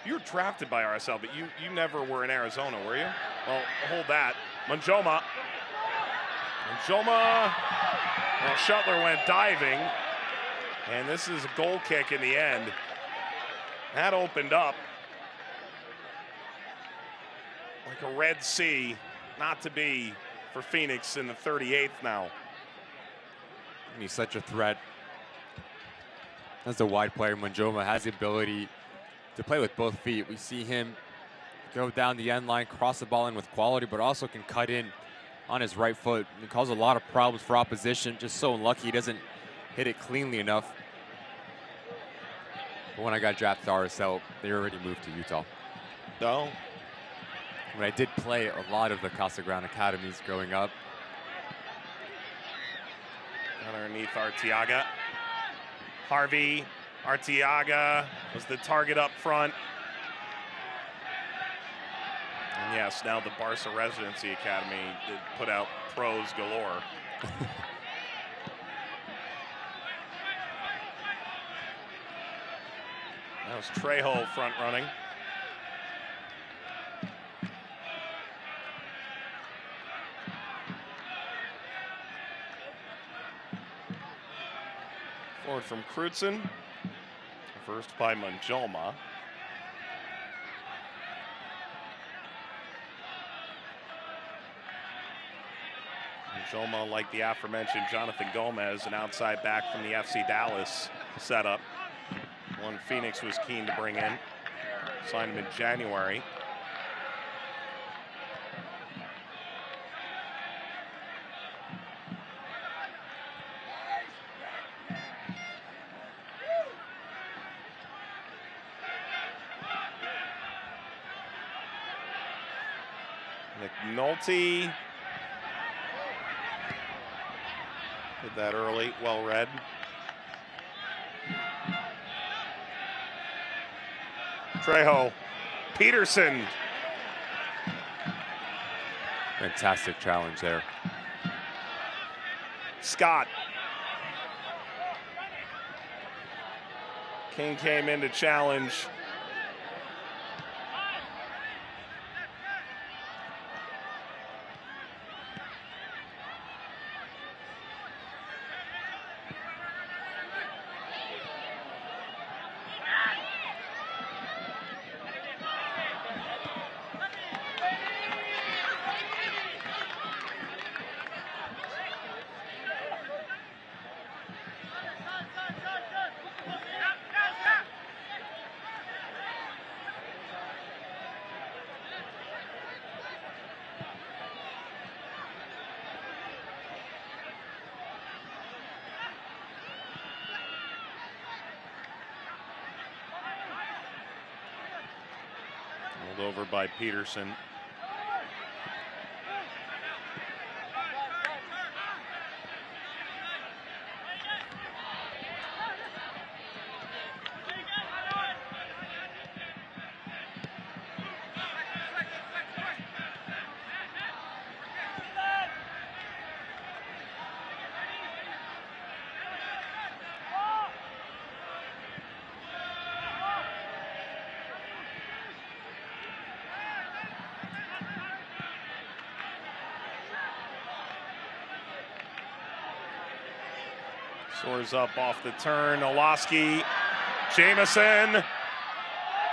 You were drafted by RSL, but you never were in Arizona, were you? Well, hold that. Manjoma. Well, Shuttler went diving, and this is a goal kick in the end. That opened up like a Red Sea, not to be for Phoenix in the 38th now. And he's such a threat. As a wide player, Manjoma has the ability to play with both feet. We see him go down the end line, cross the ball in with quality, but also can cut in on his right foot. It causes a lot of problems for opposition. Just so unlucky he doesn't hit it cleanly enough. But when I got drafted to RSL, they already moved to Utah. No. But I did play a lot of the Casa Grande academies growing up. Underneath Arteaga. Harvey, Arteaga was the target up front. And yes, now the Barca Residency Academy did put out pros galore. As Trejo front running. Forward from Crutzen. First by Manjoma. Manjoma, like the aforementioned Jonathan Gomez, an outside back from the FC Dallas setup. One Phoenix was keen to bring in. Signed him in January. McNulty did that early, well read. Trejo, Peterson. Fantastic challenge there. Scott. King came in to challenge. Over by Peterson. Soars up off the turn. Oloski, Jameson.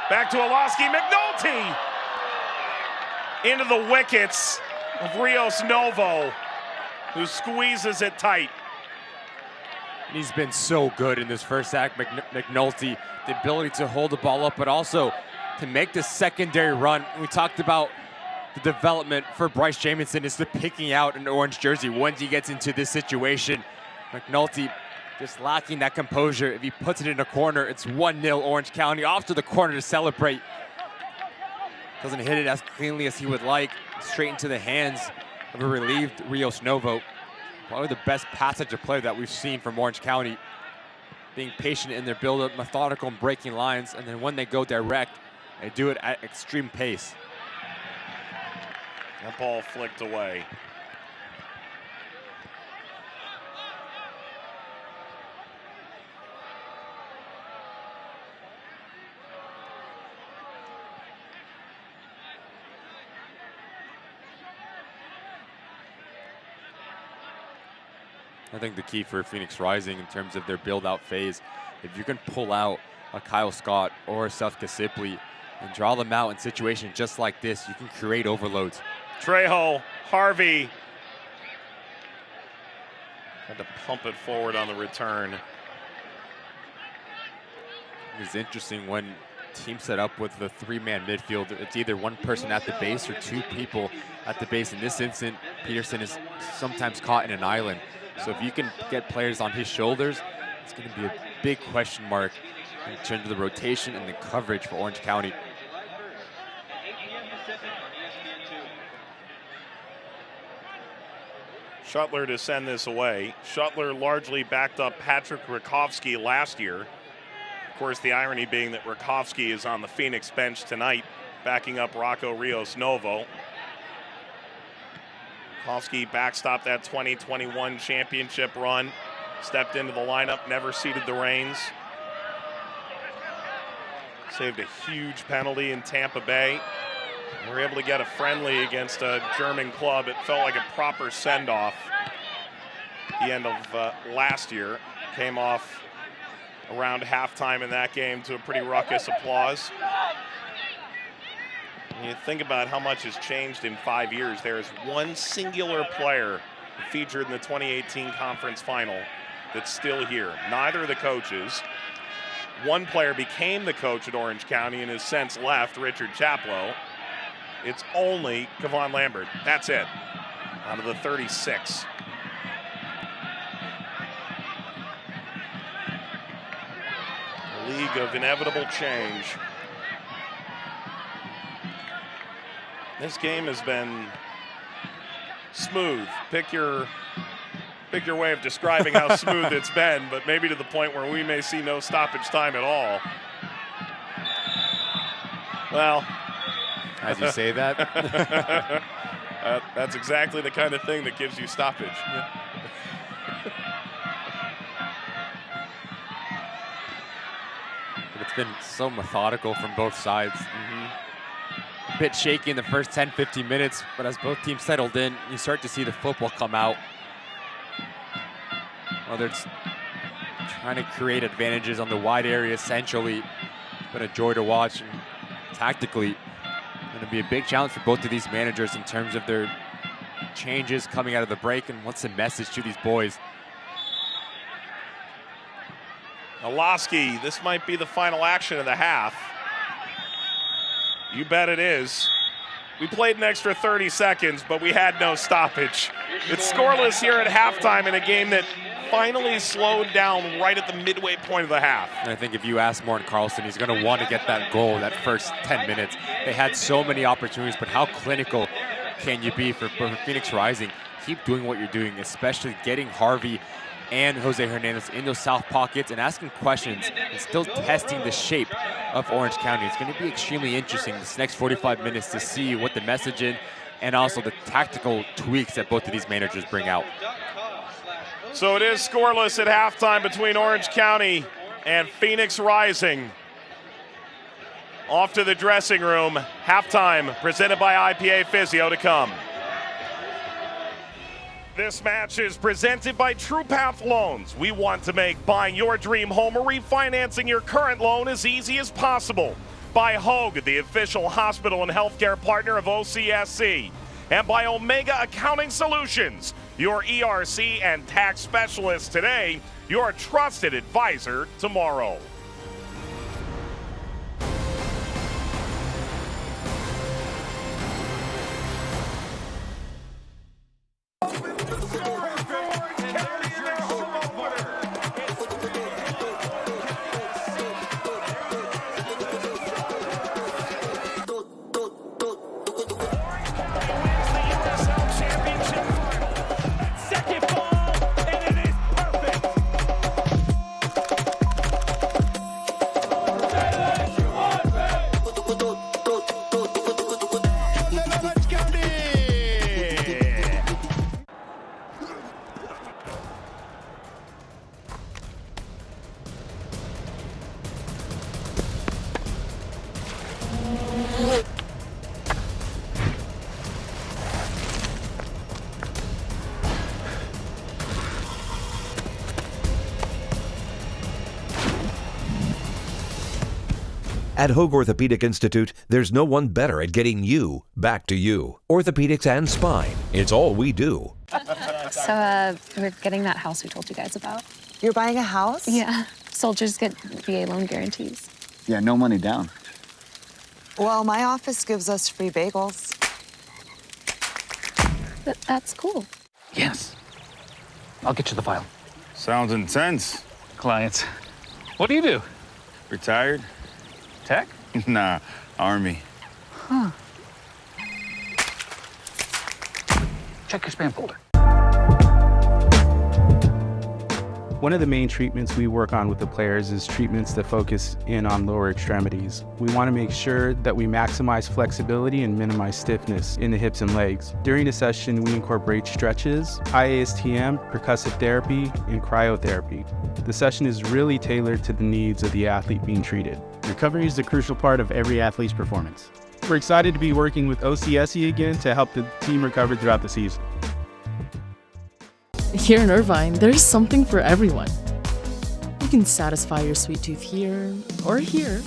Back to Oloski. McNulty into the wickets of Rios Novo, who squeezes it tight. He's been so good in this first act, McNulty. The ability to hold the ball up, but also to make the secondary run. We talked about the development for Bryce Jamison is the picking out an orange jersey once he gets into this situation. McNulty just lacking that composure. If he puts it in a corner, it's 1-0 Orange County. Off to the corner to celebrate. Doesn't hit it as cleanly as he would like. Straight into the hands of a relieved Rios Novo. Probably the best passage of play that we've seen from Orange County. Being patient in their build-up, methodical and breaking lines, and then when they go direct, they do it at extreme pace. That ball flicked away. I think the key for Phoenix Rising in terms of their build-out phase, if you can pull out a Kyle Scott or a Seth Kasipli and draw them out in situations just like this, you can create overloads. Trejo, Harvey. Had to pump it forward on the return. It's interesting when teams set up with the three-man midfield, it's either one person at the base or two people at the base. In this instant, Peterson is sometimes caught in an island. So if you can get players on his shoulders, it's going to be a big question mark in terms of the rotation and the coverage for Orange County. Shuttler to send this away. Shuttler largely backed up Patrick Rakowski last year. Of course, the irony being that Rakowski is on the Phoenix bench tonight, backing up Rocco Rios Novo. Rakowski backstopped that 2021 championship run, stepped into the lineup, never ceded the reins. saved a huge penalty in Tampa Bay. We were able to get a friendly against a German club. It felt like a proper send-off. The end of last year came off around halftime in that game to a pretty ruckus applause. When you think about how much has changed in 5 years, there is one singular player featured in the 2018 conference final that's still here. Neither of the coaches. One player became the coach at Orange County and has since left, Richard Chaplow. It's only Kevon Lambert. That's it, out of the 36. A league of inevitable change. This game has been smooth. Pick your way of describing how smooth it's been, but maybe to the point where we may see no stoppage time at all. Well, as you say that, that's exactly the kind of thing that gives you stoppage. It's been so methodical from both sides. A bit shaky in the first 10-15 minutes, but as both teams settled in, you start to see the football come out. Whether it's trying to create advantages on the wide area essentially, it's been a joy to watch. And tactically, going to be a big challenge for both of these managers in terms of their changes coming out of the break and what's the message to these boys. Alaski, this might be the final action of the half. You bet it is. We played an extra 30 seconds, but we had no stoppage. It's scoreless here at halftime in a game that finally slowed down right at the midway point of the half. And I think if you ask Morten Carlson, he's going to want to get that goal that first 10 minutes. They had so many opportunities, but how clinical can you be for Phoenix Rising? Keep doing what you're doing, especially getting Harvey and Jose Hernandez in those south pockets and asking questions and still testing the shape of Orange County. It's going to be extremely interesting this next 45 minutes to see what the message is and also the tactical tweaks that both of these managers bring out. So it is scoreless at halftime between Orange County and Phoenix Rising. Off to the dressing room. Halftime presented by IPA Physio to come. This match is presented by TruePath Loans. We want to make buying your dream home or refinancing your current loan as easy as possible. By Hogue, the official hospital and healthcare partner of OCSC. And by Omega Accounting Solutions, your ERC and tax specialist today, your trusted advisor tomorrow. At Hogue Orthopedic Institute, there's no one better at getting you back to you. Orthopedics and spine, it's all we do. So we're getting that house we told you guys about. You're buying a house? Yeah. Soldiers get VA loan guarantees. Yeah, no money down. Well, my office gives us free bagels. That's cool. Yes. I'll get you the file. Sounds intense. Clients. What do you do? Retired. Tech? Nah, Army. Huh. Check your spam folder. One of the main treatments we work on with the players is treatments that focus in on lower extremities. We want to make sure that we maximize flexibility and minimize stiffness in the hips and legs. During the session, we incorporate stretches, IASTM, percussive therapy, and cryotherapy. The session is really tailored to the needs of the athlete being treated. Recovery is a crucial part of every athlete's performance. We're excited to be working with OCSE again to help the team recover throughout the season. Here in Irvine, there's something for everyone. You can satisfy your sweet tooth here or here.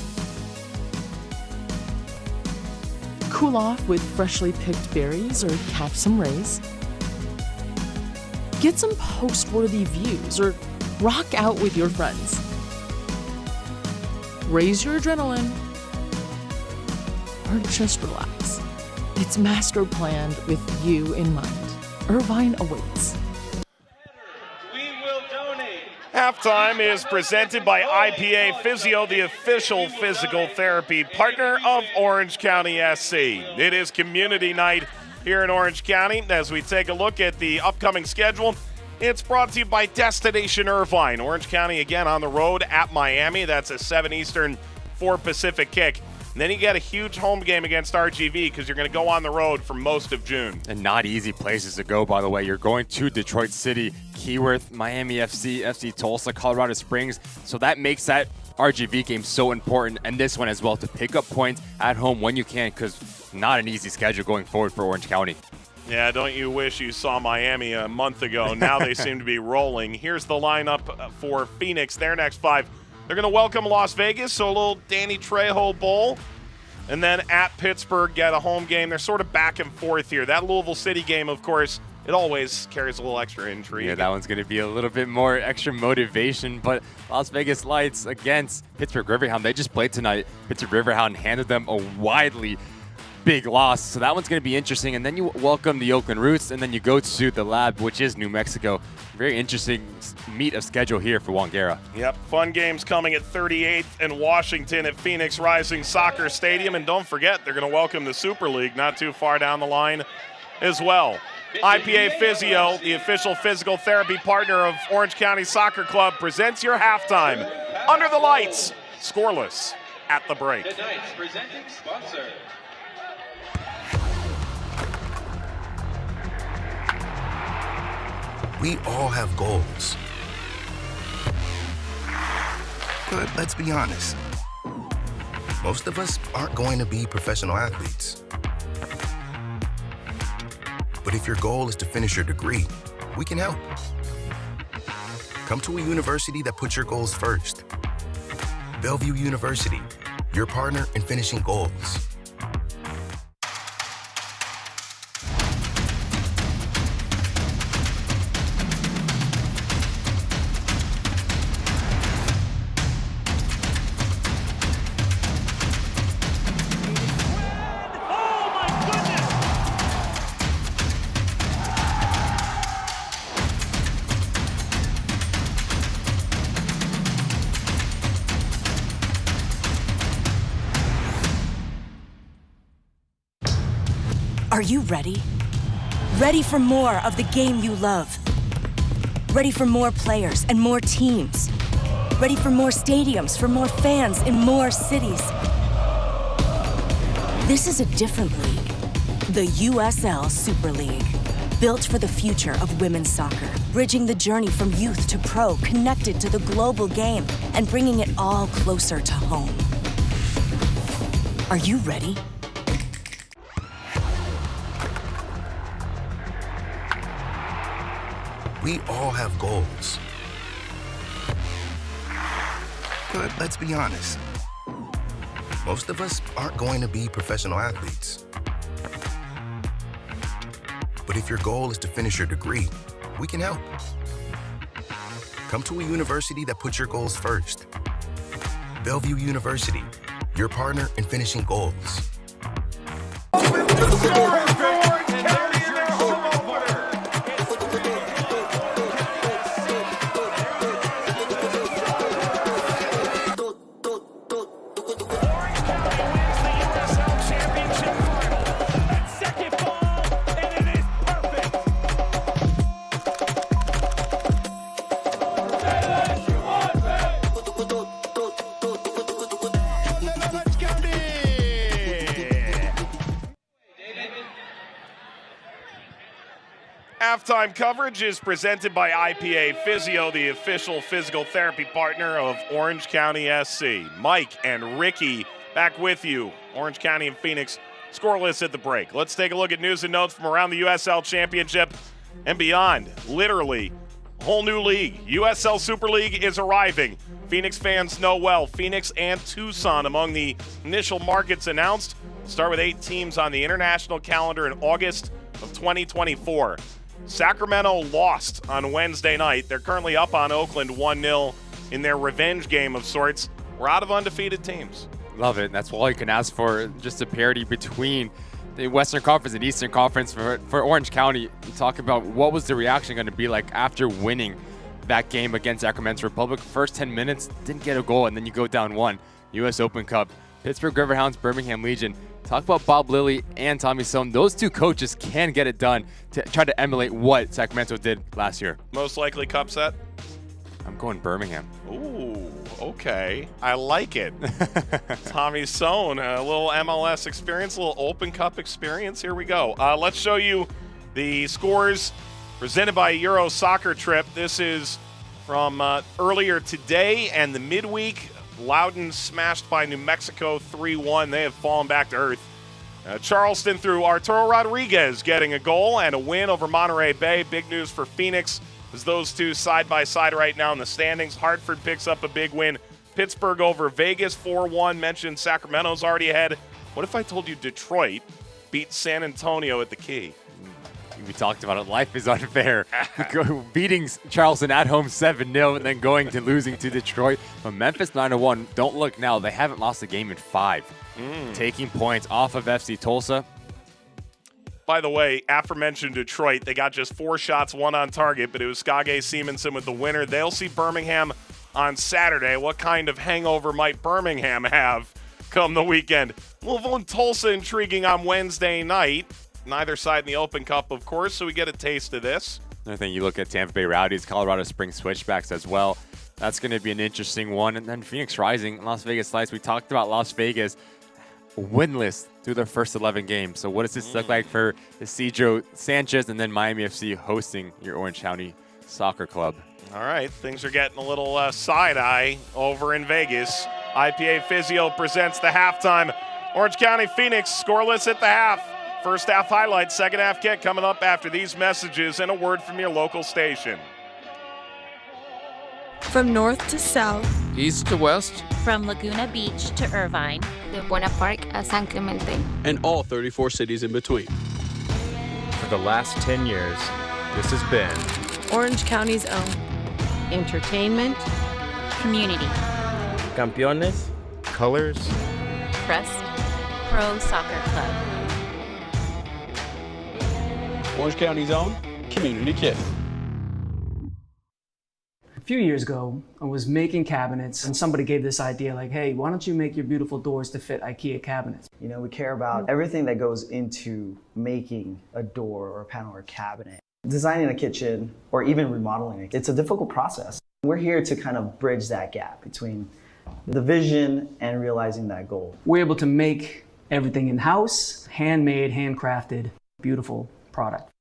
Cool off with freshly picked berries or catch some rays. Get some post-worthy views or rock out with your friends. Raise your adrenaline or just relax. It's master planned with you in mind. Irvine awaits. Halftime is presented by IPA Physio, the official physical therapy partner of Orange County SC. It is community night here in Orange County. As we take a look at the upcoming schedule, it's brought to you by Destination Irvine. Orange County again on the road at Miami. That's a 7 Eastern, 4 Pacific kick. And then you get a huge home game against RGV because you're going to go on the road for most of June. And not easy places to go, by the way. You're going to Detroit City, Keyworth, Miami FC, FC Tulsa, Colorado Springs. So that makes that RGV game so important, and this one as well, to pick up points at home when you can, because not an easy schedule going forward for Orange County. Yeah, don't you wish you saw Miami a month ago? Now they seem to be rolling. Here's the lineup for Phoenix, their next 5. They're going to welcome Las Vegas, so a little Danny Trejo Bowl. And then at Pittsburgh, get a home game. They're sort of back and forth here. That Louisville City game, of course, it always carries a little extra intrigue. Yeah, that one's going to be a little bit more extra motivation. But Las Vegas Lights against Pittsburgh Riverhound, they just played tonight. Pittsburgh Riverhound handed them a widely big loss, so that one's going to be interesting. And then you welcome the Oakland Roots, and then you go to the Lab, which is New Mexico. Very interesting meet of schedule here for Wangera. Yep, fun games coming at 38th and Washington at Phoenix Rising Soccer Stadium. And don't forget, they're going to welcome the Super League not too far down the line as well. IPA Physio, the official physical therapy partner of Orange County Soccer Club, presents your halftime. Under the lights, scoreless at the break. Tonight's presenting sponsor. We all have goals. But let's be honest, most of us aren't going to be professional athletes. But if your goal is to finish your degree, we can help. Come to a university that puts your goals first. Bellevue University, your partner in finishing goals. Are you ready? Ready for more of the game you love? Ready for more players and more teams? Ready for more stadiums, for more fans in more cities? This is a different league. The USL Super League. Built for the future of women's soccer. Bridging the journey from youth to pro, connected to the global game, and bringing it all closer to home. Are you ready? We all have goals. But let's be honest, most of us aren't going to be professional athletes. But if your goal is to finish your degree, we can help. Come to a university that puts your goals first. Bellevue University, your partner in finishing goals. Halftime coverage is presented by IPA Physio, the official physical therapy partner of Orange County SC. Mike and Ricky back with you. Orange County and Phoenix scoreless at the break. Let's take a look at news and notes from around the USL Championship and beyond. Literally, a whole new league. USL Super League is arriving. Phoenix fans know well. Phoenix and Tucson among the initial markets announced. Start with 8 teams on the international calendar in August of 2024. Sacramento lost on Wednesday night. They're currently up on Oakland 1-0 in their revenge game of sorts. We're out of undefeated teams. Love it. That's all you can ask for, just a parity between the Western Conference and Eastern Conference for Orange County. You talk about what was the reaction going to be like after winning that game against Sacramento Republic. First 10 minutes, didn't get a goal, and then you go down 1. U.S. Open Cup, Pittsburgh Riverhounds, Birmingham Legion. Talk about Bob Lilly and Tommy Sohn. Those two coaches can get it done to try to emulate what Sacramento did last year. Most likely cup set? I'm going Birmingham. Ooh, okay. I like it. Tommy Sohn, a little MLS experience, a little Open Cup experience. Here we go. Let's show you the scores presented by Euro Soccer Trip. This is from earlier today and the midweek. Loudoun smashed by New Mexico 3-1. They have fallen back to earth. Charleston through Arturo Rodriguez getting a goal and a win over Monterey Bay. Big news for Phoenix as those two side by side right now in the standings. Hartford picks up a big win. Pittsburgh over Vegas 4-1. Mentioned Sacramento's already ahead. What if I told you Detroit beat San Antonio at the Key? We talked about it. Life is unfair. Beating Charleston at home 7-0 and then going to losing to Detroit. But Memphis 9-1. Don't look now. They haven't lost a game in 5. Taking points off of FC Tulsa. By the way, aforementioned Detroit, they got just 4 shots, 1 on target, but it was Skage Simonsen with the winner. They'll see Birmingham on Saturday. What kind of hangover might Birmingham have come the weekend? Louisville and Tulsa intriguing on Wednesday night. Neither side in the Open Cup, of course, so we get a taste of this. Another thing, you look at Tampa Bay Rowdies, Colorado Springs Switchbacks as well. That's going to be an interesting one. And then Phoenix Rising, Las Vegas Lights. We talked about Las Vegas winless through their first 11 games. So what does this look like for Isidro Sanchez and then Miami FC hosting your Orange County Soccer Club? All right, things are getting a little side-eye over in Vegas. IPA Physio presents the halftime. Orange County Phoenix scoreless at the half. First half highlights, second half kick coming up after these messages and a word from your local station. From north to south, East to west, From Laguna Beach to Irvine, De Buena Park a San Clemente. and all 34 cities in between. For the last 10 years, this has been Orange County's own. entertainment, community, Campeones, Colors, Crest Pro Soccer Club. Orange County's own community kit. A few years ago, I was making cabinets and somebody gave this idea like, hey, why don't you make your beautiful doors to fit IKEA cabinets? You know, we care about everything that goes into making a door or a panel or a cabinet. Designing a kitchen or even remodeling it, it's a difficult process. We're here to kind of bridge that gap between the vision and realizing that goal. We're able to make everything in-house, handmade, handcrafted, beautiful product.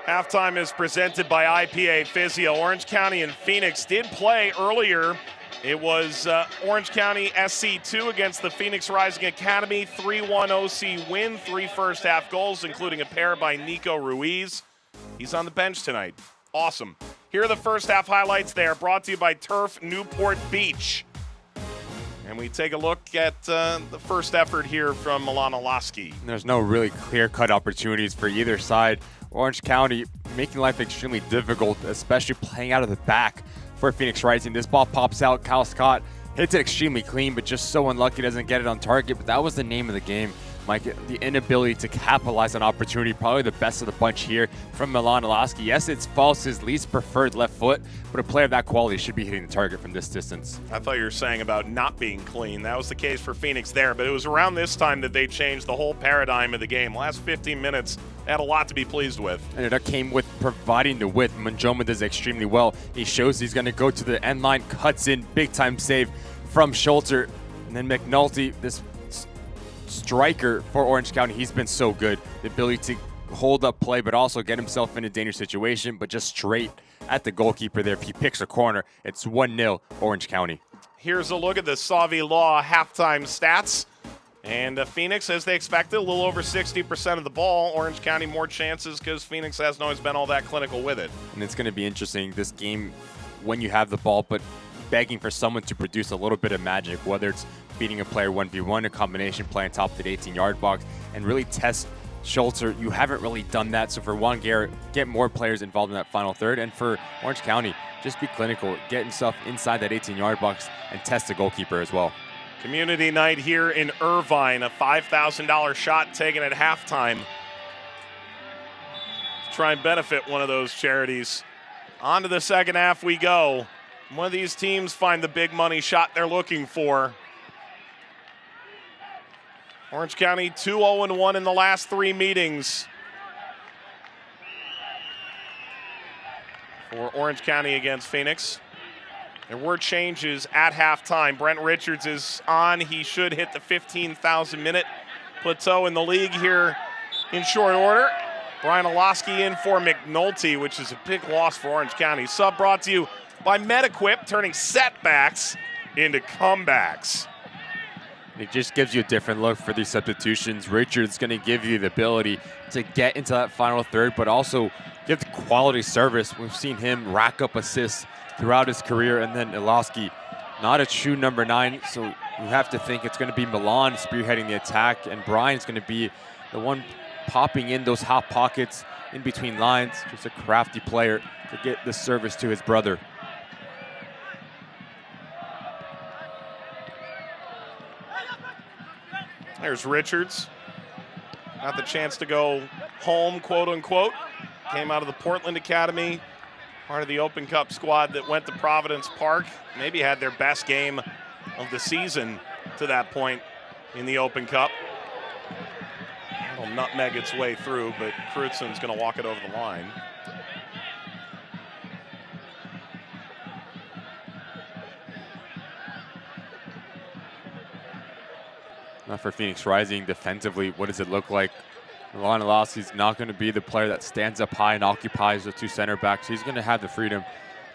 Halftime is presented by IPA Physio. Orange County and Phoenix did play earlier It was Orange County SC2 against the Phoenix Rising Academy. 3-1 OC win, 3 first-half goals, including a pair by Nico Ruiz. He's on the bench tonight. Awesome. Here are the first-half highlights there, brought to you by Turf Newport Beach. And we take a look at the first effort here from Milana Lasky. There's no really clear-cut opportunities for either side. Orange County making life extremely difficult, especially playing out of the back for Phoenix Rising. This ball pops out. Kyle Scott hits it extremely clean, but just so unlucky doesn't get it on target. But that was the name of the game, Mike. The inability to capitalize on opportunity, probably the best of the bunch here from Milan Lasky. Yes, it's false, his least preferred left foot, but a player of that quality should be hitting the target from this distance. I thought you were saying about not being clean. That was the case for Phoenix there, but it was around this time that they changed the whole paradigm of the game. Last 15 minutes, they had a lot to be pleased with. And it came with providing the width. Manjoma does extremely well. He shows he's going to go to the end line, cuts in, big-time save from Schulter. And then McNulty, this striker for Orange County, he's been so good. The ability to hold up play, but also get himself in a dangerous situation, but just straight at the goalkeeper there. If he picks a corner, it's 1-0 Orange County. Here's a look at the Savi Law halftime stats. And Phoenix, as they expected, a little over 60% of the ball. Orange County more chances because Phoenix hasn't always been all that clinical with it. And it's going to be interesting, this game, when you have the ball, but begging for someone to produce a little bit of magic, whether it's beating a player 1v1, a combination play on top of the 18-yard box, and really test Schulter. You haven't really done that. So for Juan Garrett, get more players involved in that final third. And for Orange County, just be clinical, get himself inside that 18-yard box and test the goalkeeper as well. Community night here in Irvine, a $5,000 shot taken at halftime. Try and benefit one of those charities. On to the second half we go. One of these teams find the big money shot they're looking for. Orange County 2-0-1 in the last 3 meetings. For Orange County against Phoenix. There were changes at halftime. Brent Richards is on. He should hit the 15,000-minute plateau in the league here in short order. Brian Oloski in for McNulty, which is a big loss for Orange County. Sub brought to you by MetaQuip, turning setbacks into comebacks. It just gives you a different look for these substitutions. Richards going to give you the ability to get into that final third, but also give the quality service. We've seen him rack up assists throughout his career, and then Oloski, not a true number 9, so you have to think it's going to be Milan spearheading the attack, and Brian's going to be the one popping in those hot pockets in between lines. Just a crafty player to get the service to his brother. There's Richards. Got the chance to go home, quote unquote. Came out of the Portland Academy, part of the Open Cup squad that went to Providence Park. Maybe had their best game of the season to that point in the Open Cup. It'll nutmeg its way through, but Crutzen going to walk it over the line. Now for Phoenix Rising defensively, what does it look like? Milan Oloski's not going to be the player that stands up high and occupies the 2 center backs. He's going to have the freedom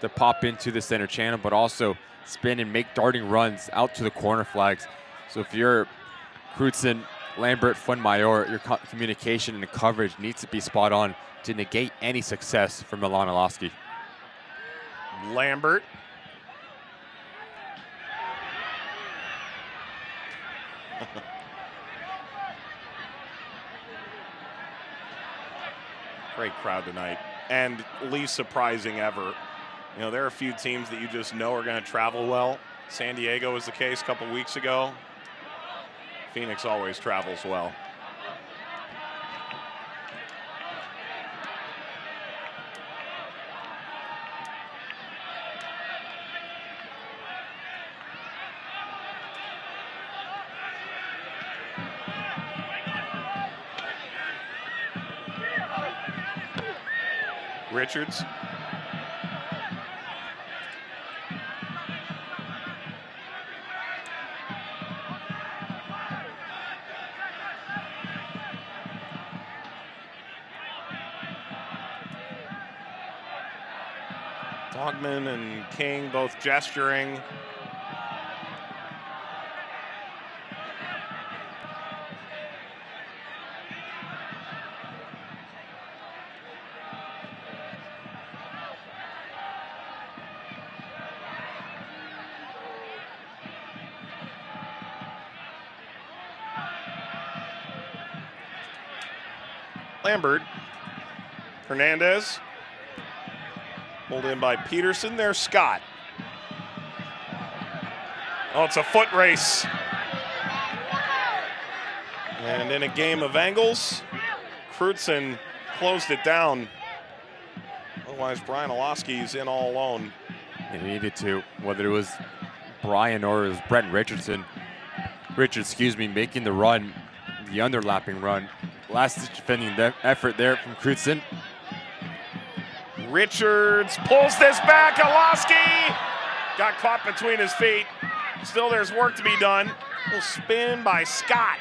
to pop into the center channel, but also spin and make darting runs out to the corner flags. So if you're Crutzen, Lambert, Fuenmayor, your communication and coverage needs to be spot on to negate any success from Milan Oloski. Lambert. Great crowd tonight, and least surprising ever. You know, there are a few teams that you just know are going to travel well. San Diego was the case a couple weeks ago. Phoenix always travels well. Richards. Dogman and King both gesturing. Lambert. Hernandez. Pulled in by Peterson. There's Scott. Oh, it's a foot race. And in a game of angles, Crutzen closed it down. Otherwise, Brian Olowski's in all alone. He needed to, whether it was Brian or it was Brent Richardson. Making the run, the underlapping run. Last defending effort there from Crutzen. Richards pulls this back. Olowski got caught between his feet. Still, there's work to be done. A little spin by Scott.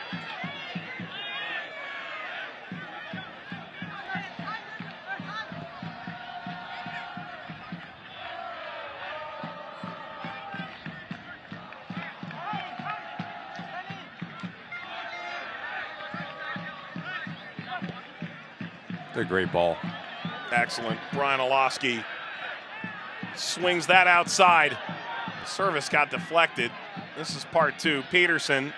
A great ball. Excellent. Brian Olowski swings that outside. Service got deflected. This is part two. Peterson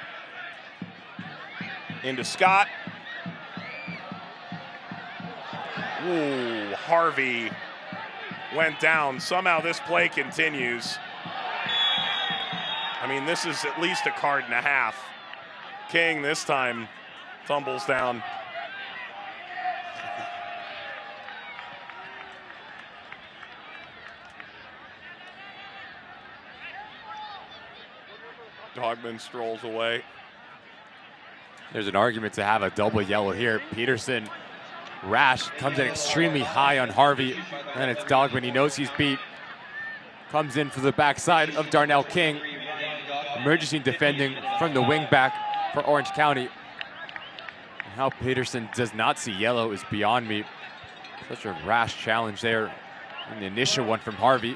into Scott. Ooh, Harvey went down. Somehow this play continues. I mean, this is at least a card and a half. King this time tumbles down. Dogman strolls away. There's an argument to have a double yellow here. Peterson, rash, comes in extremely high on Harvey, and it's Dogman. He knows he's beat. Comes in for the backside of Darnell King. Emergency defending from the wing back for Orange County. And how Peterson does not see yellow is beyond me. Such a rash challenge there. And the initial one from Harvey.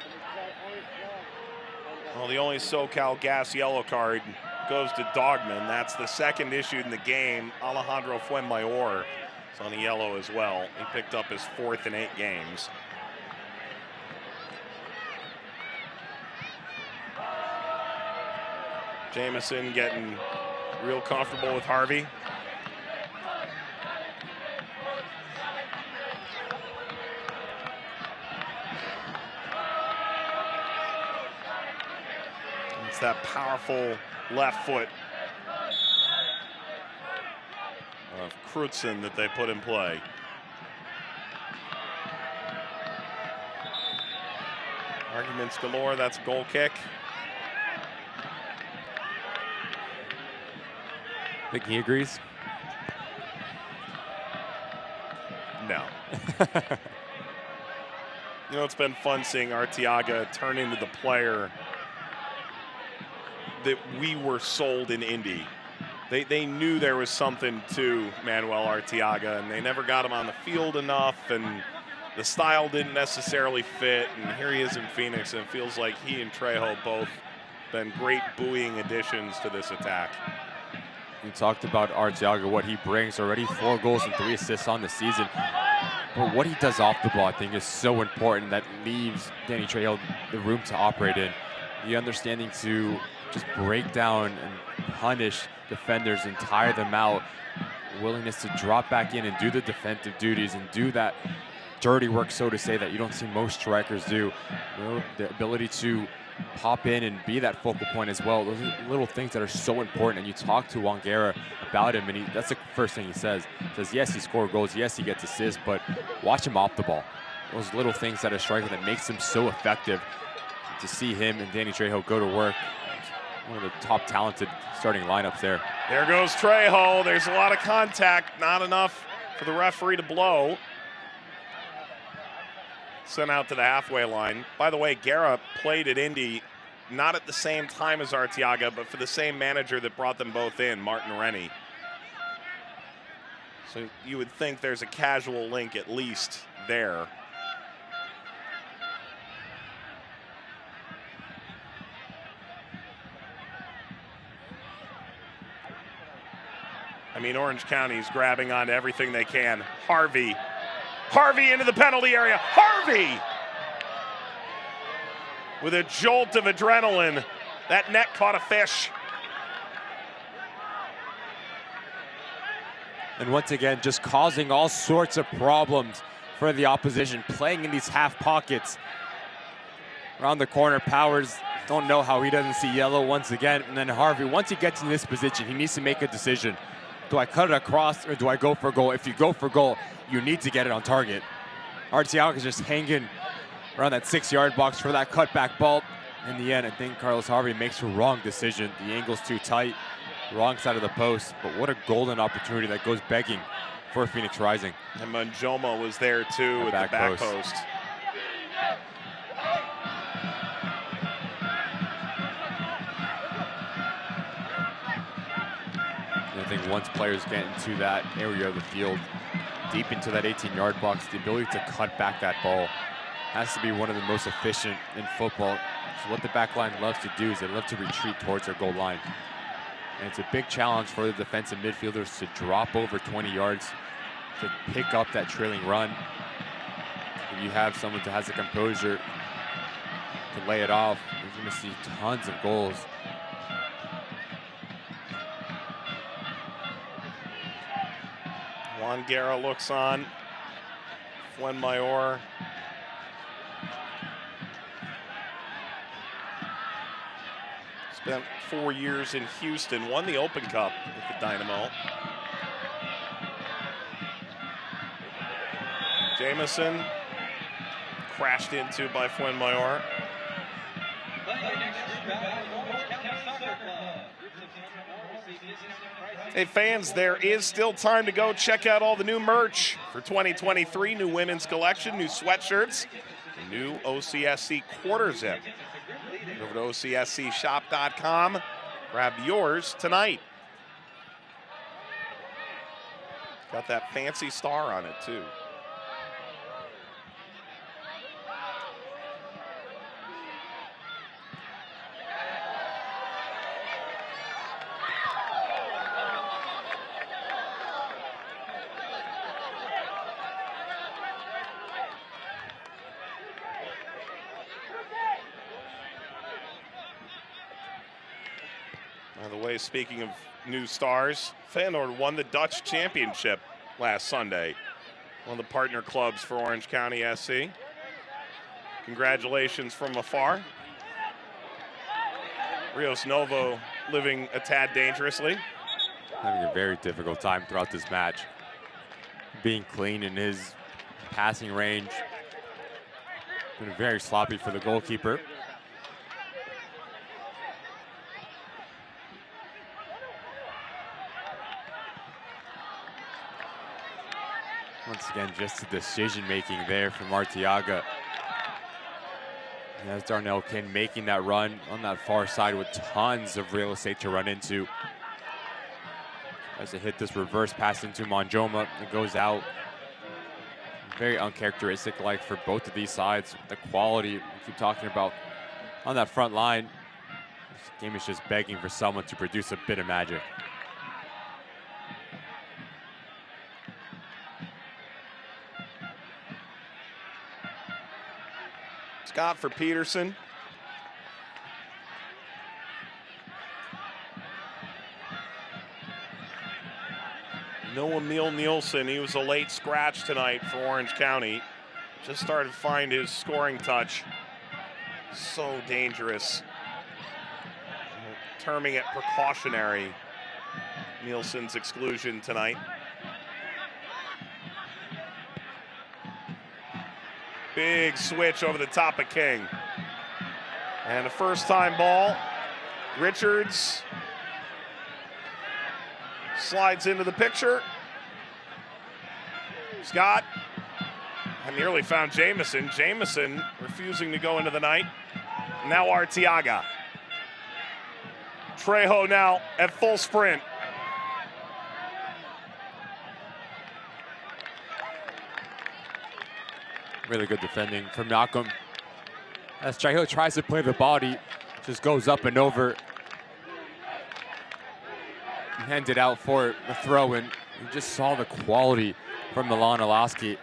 Well, the only SoCal Gas yellow card goes to Dogman. That's the second issued in the game. Alejandro Fuenmayor is on a yellow as well. He picked up his 4th in 8 games. Jamison getting real comfortable with Harvey. It's that powerful left foot of Crutzen that they put in play. Arguments galore. That's a goal kick. Think he agrees? No. You know, it's been fun seeing Arteaga turn into the player that we were sold in Indy. They knew there was something to Manuel Arteaga, and they never got him on the field enough, and the style didn't necessarily fit, and here he is in Phoenix, and it feels like he and Trejo both been great buoying additions to this attack. We talked about Arteaga, what he brings, already 4 goals and 3 assists on the season. But what he does off the ball, I think, is so important. That leaves Danny Trejo the room to operate in. The understanding to just break down and punish defenders and tire them out. Willingness to drop back in and do the defensive duties and do that dirty work, so to say, that you don't see most strikers do. You know, the ability to pop in and be that focal point as well. Those are little things that are so important. And you talk to Wangera about him, and that's the first thing he says. He says, yes, he scores goals, yes, he gets assists, but watch him off the ball. Those little things that are striking that makes him so effective. To see him and Danny Trejo go to work, one of the top talented starting lineups there. There goes Trejo. There's a lot of contact, not enough for the referee to blow. Sent out to the halfway line. By the way, Guerra played at Indy, not at the same time as Arteaga, but for the same manager that brought them both in, Martin Rennie. So you would think there's a casual link at least there. I mean, Orange County's grabbing onto everything they can. Harvey into the penalty area. Harvey! With a jolt of adrenaline. That net caught a fish. And once again, just causing all sorts of problems for the opposition, playing in these half pockets. Around the corner, Powers, don't know how he doesn't see yellow once again. And then Harvey, once he gets in this position, he needs to make a decision. Do I cut it across or do I go for goal? If you go for goal, you need to get it on target. Arteaga is just hanging around that 6-yard box for that cutback ball. In the end, I think Carlos Harvey makes a wrong decision. The angle's too tight, wrong side of the post. But what a golden opportunity that goes begging for Phoenix Rising. And Manjoma was there too with the back post. I think once players get into that area of the field, deep into that 18-yard box, the ability to cut back that ball has to be one of the most efficient in football. So what the back line loves to do is they love to retreat towards their goal line. And it's a big challenge for the defensive midfielders to drop over 20 yards to pick up that trailing run. If you have someone that has the composure to lay it off, you're going to see tons of goals. Juan Guerra looks on. Fuenmayor. Spent 4 years in Houston, won the Open Cup with the Dynamo. Jamison crashed into by Fuenmayor. Hey fans, there is still time to go check out all the new merch for 2023. New women's collection, new sweatshirts, new OCSC quarter zip. Over to OCSCshop.com. Grab yours tonight. Got that fancy star on it too. By the way, speaking of new stars, Feyenoord won the Dutch Championship last Sunday. One of the partner clubs for Orange County SC. Congratulations from afar. Rios Novo living a tad dangerously. Having a very difficult time throughout this match. Being clean in his passing range. Been very sloppy for the goalkeeper. Once again, just the decision-making there from Arteaga. As Darnell King making that run on that far side with tons of real estate to run into. As they hit this reverse pass into Manjoma, it goes out. Very uncharacteristic-like for both of these sides. The quality we keep talking about on that front line. This game is just begging for someone to produce a bit of magic. Scott for Peterson. Noah Nielsen, he was a late scratch tonight for Orange County. Just started to find his scoring touch. So dangerous. Terming it precautionary, Nielsen's exclusion tonight. Big switch over the top of King. And a first-time ball. Richards slides into the picture. Scott. I nearly found Jamison. Jamison refusing to go into the night. Now Arteaga. Trejo now at full sprint. Really good defending from Malcolm. As Trejo tries to play the body, just goes up and over. Handed out for the throw, and you just saw the quality from Milan Olaski.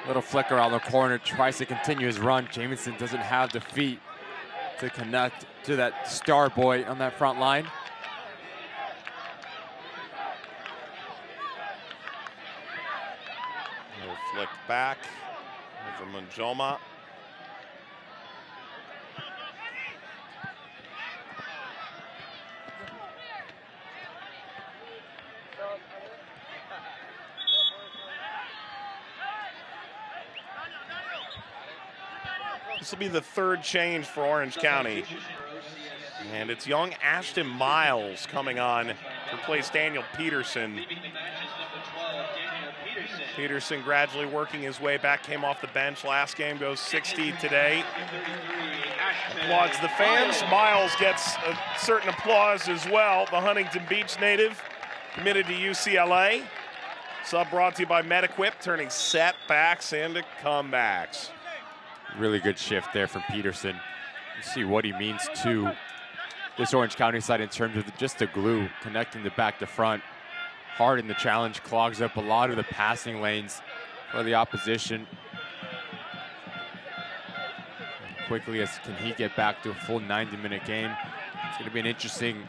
Little flicker on the corner, tries to continue his run. Jamison doesn't have the feet to connect to that star boy on that front line. back over Munjoma. This will be the third change for Orange County. And it's young Ashton Miles coming on to replace Daniel Peterson. Peterson gradually working his way back, came off the bench last game, goes 60 today. Applauds the fans. Miles gets a certain applause as well. The Huntington Beach native, committed to UCLA. Sub brought to you by MetaQuip, turning setbacks into comebacks. Really good shift there from Peterson. You see what he means to this Orange County side in terms of just the glue, connecting the back to front. Hard in the challenge, clogs up a lot of the passing lanes for the opposition. And quickly as can he get back to a full 90-minute game. It's going to be an interesting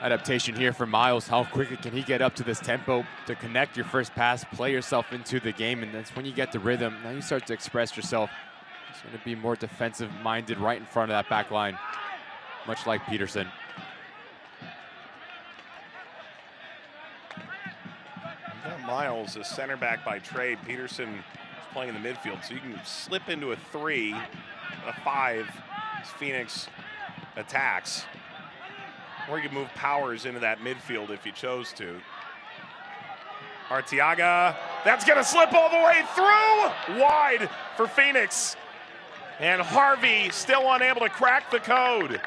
adaptation here for Miles. How quickly can he get up to this tempo to connect your first pass, play yourself into the game, and that's when you get the rhythm. Now you start to express yourself. It's going to be more defensive-minded right in front of that back line, much like Peterson. Miles is center back by trade. Peterson is playing in the midfield, so you can slip into a 3, a 5 as Phoenix attacks. Or you can move Powers into that midfield if you chose to. Arteaga, that's gonna slip all the way through! Wide for Phoenix. And Harvey still unable to crack the code.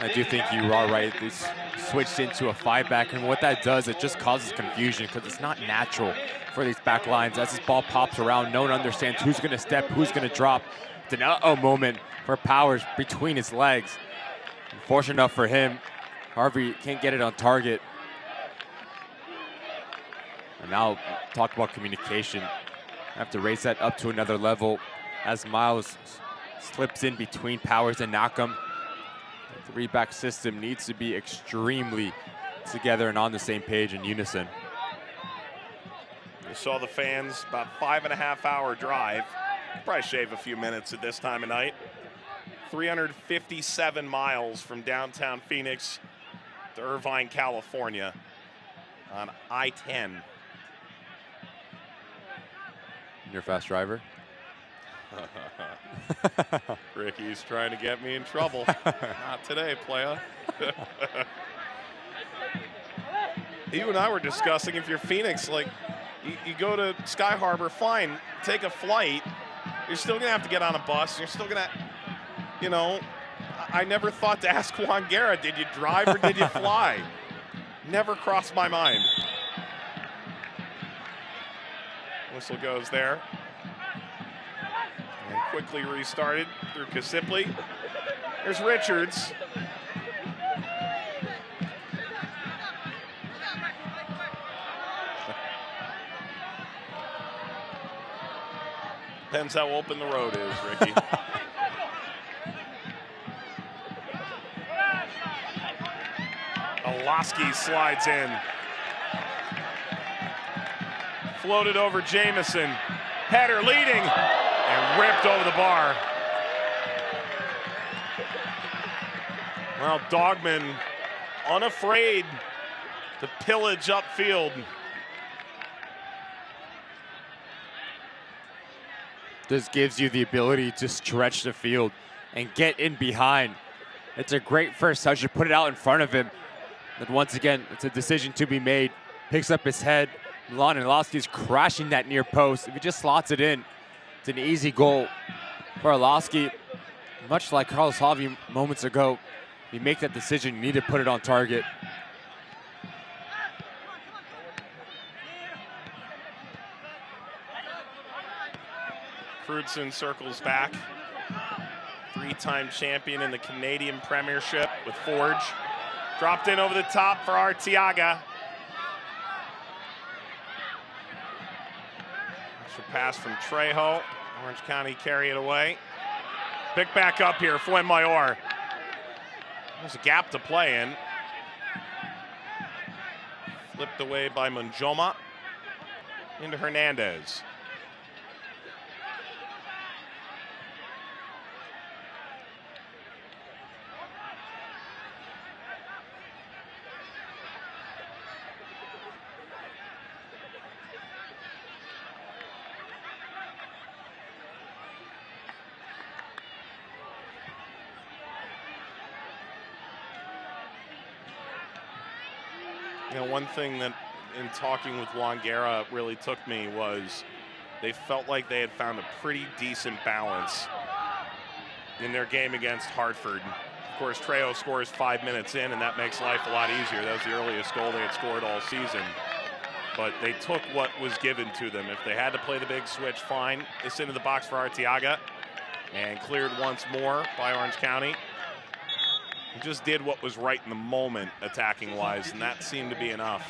I do think you are right. This switched into a 5-back, and what that does, it just causes confusion because it's not natural for these back lines. As this ball pops around, no one understands who's gonna step, who's gonna drop. It's an uh-oh moment for Powers between his legs. Fortunate enough for him, Harvey can't get it on target. And now talk about communication. Have to raise that up to another level as Miles slips in between Powers and Knockham. The 3-back system needs to be extremely together and on the same page in unison. You saw the fans, about 5.5-hour drive. Probably shave a few minutes at this time of night. 357 miles from downtown Phoenix to Irvine, California on I-10. You're a fast driver? Ricky's trying to get me in trouble. Not today, playa. You and I were discussing, if you're Phoenix, like, you go to Sky Harbor, fine, take a flight. You're still gonna have to get on a bus. You're still gonna, you know, I never thought to ask Juan Guerra, did you drive or did you fly? Never crossed my mind. Whistle goes there. And quickly restarted through Kasipli. There's Richards. Depends how open the road is, Ricky. Olaski slides in. Floated over Jamison. Header leading and ripped over the bar. Well, Dogman unafraid to pillage upfield. This gives you the ability to stretch the field and get in behind. It's a great first touch to put it out in front of him. But once again, it's a decision to be made. Picks up his head. Milan Orlowski's crashing that near post. If he just slots it in, it's an easy goal for Orlowski. Much like Carlos Javi moments ago, if you make that decision, you need to put it on target. Crutzen circles back. 3-time champion in the Canadian Premiership with Forge. Dropped in over the top for Arteaga. Extra pass from Trejo. Orange County carry it away. Pick back up here, Fuenmayor. There's a gap to play in. Flipped away by Munjoma. Into Hernandez. You know, one thing that in talking with Juan Guerra really took me was they felt like they had found a pretty decent balance in their game against Hartford. Of course, Trejo scores 5 minutes in, and that makes life a lot easier. That was the earliest goal they had scored all season. But they took what was given to them. If they had to play the big switch, fine. It's into the box for Arteaga, and cleared once more by Orange County. He just did what was right in the moment, attacking-wise, and that seemed to be enough.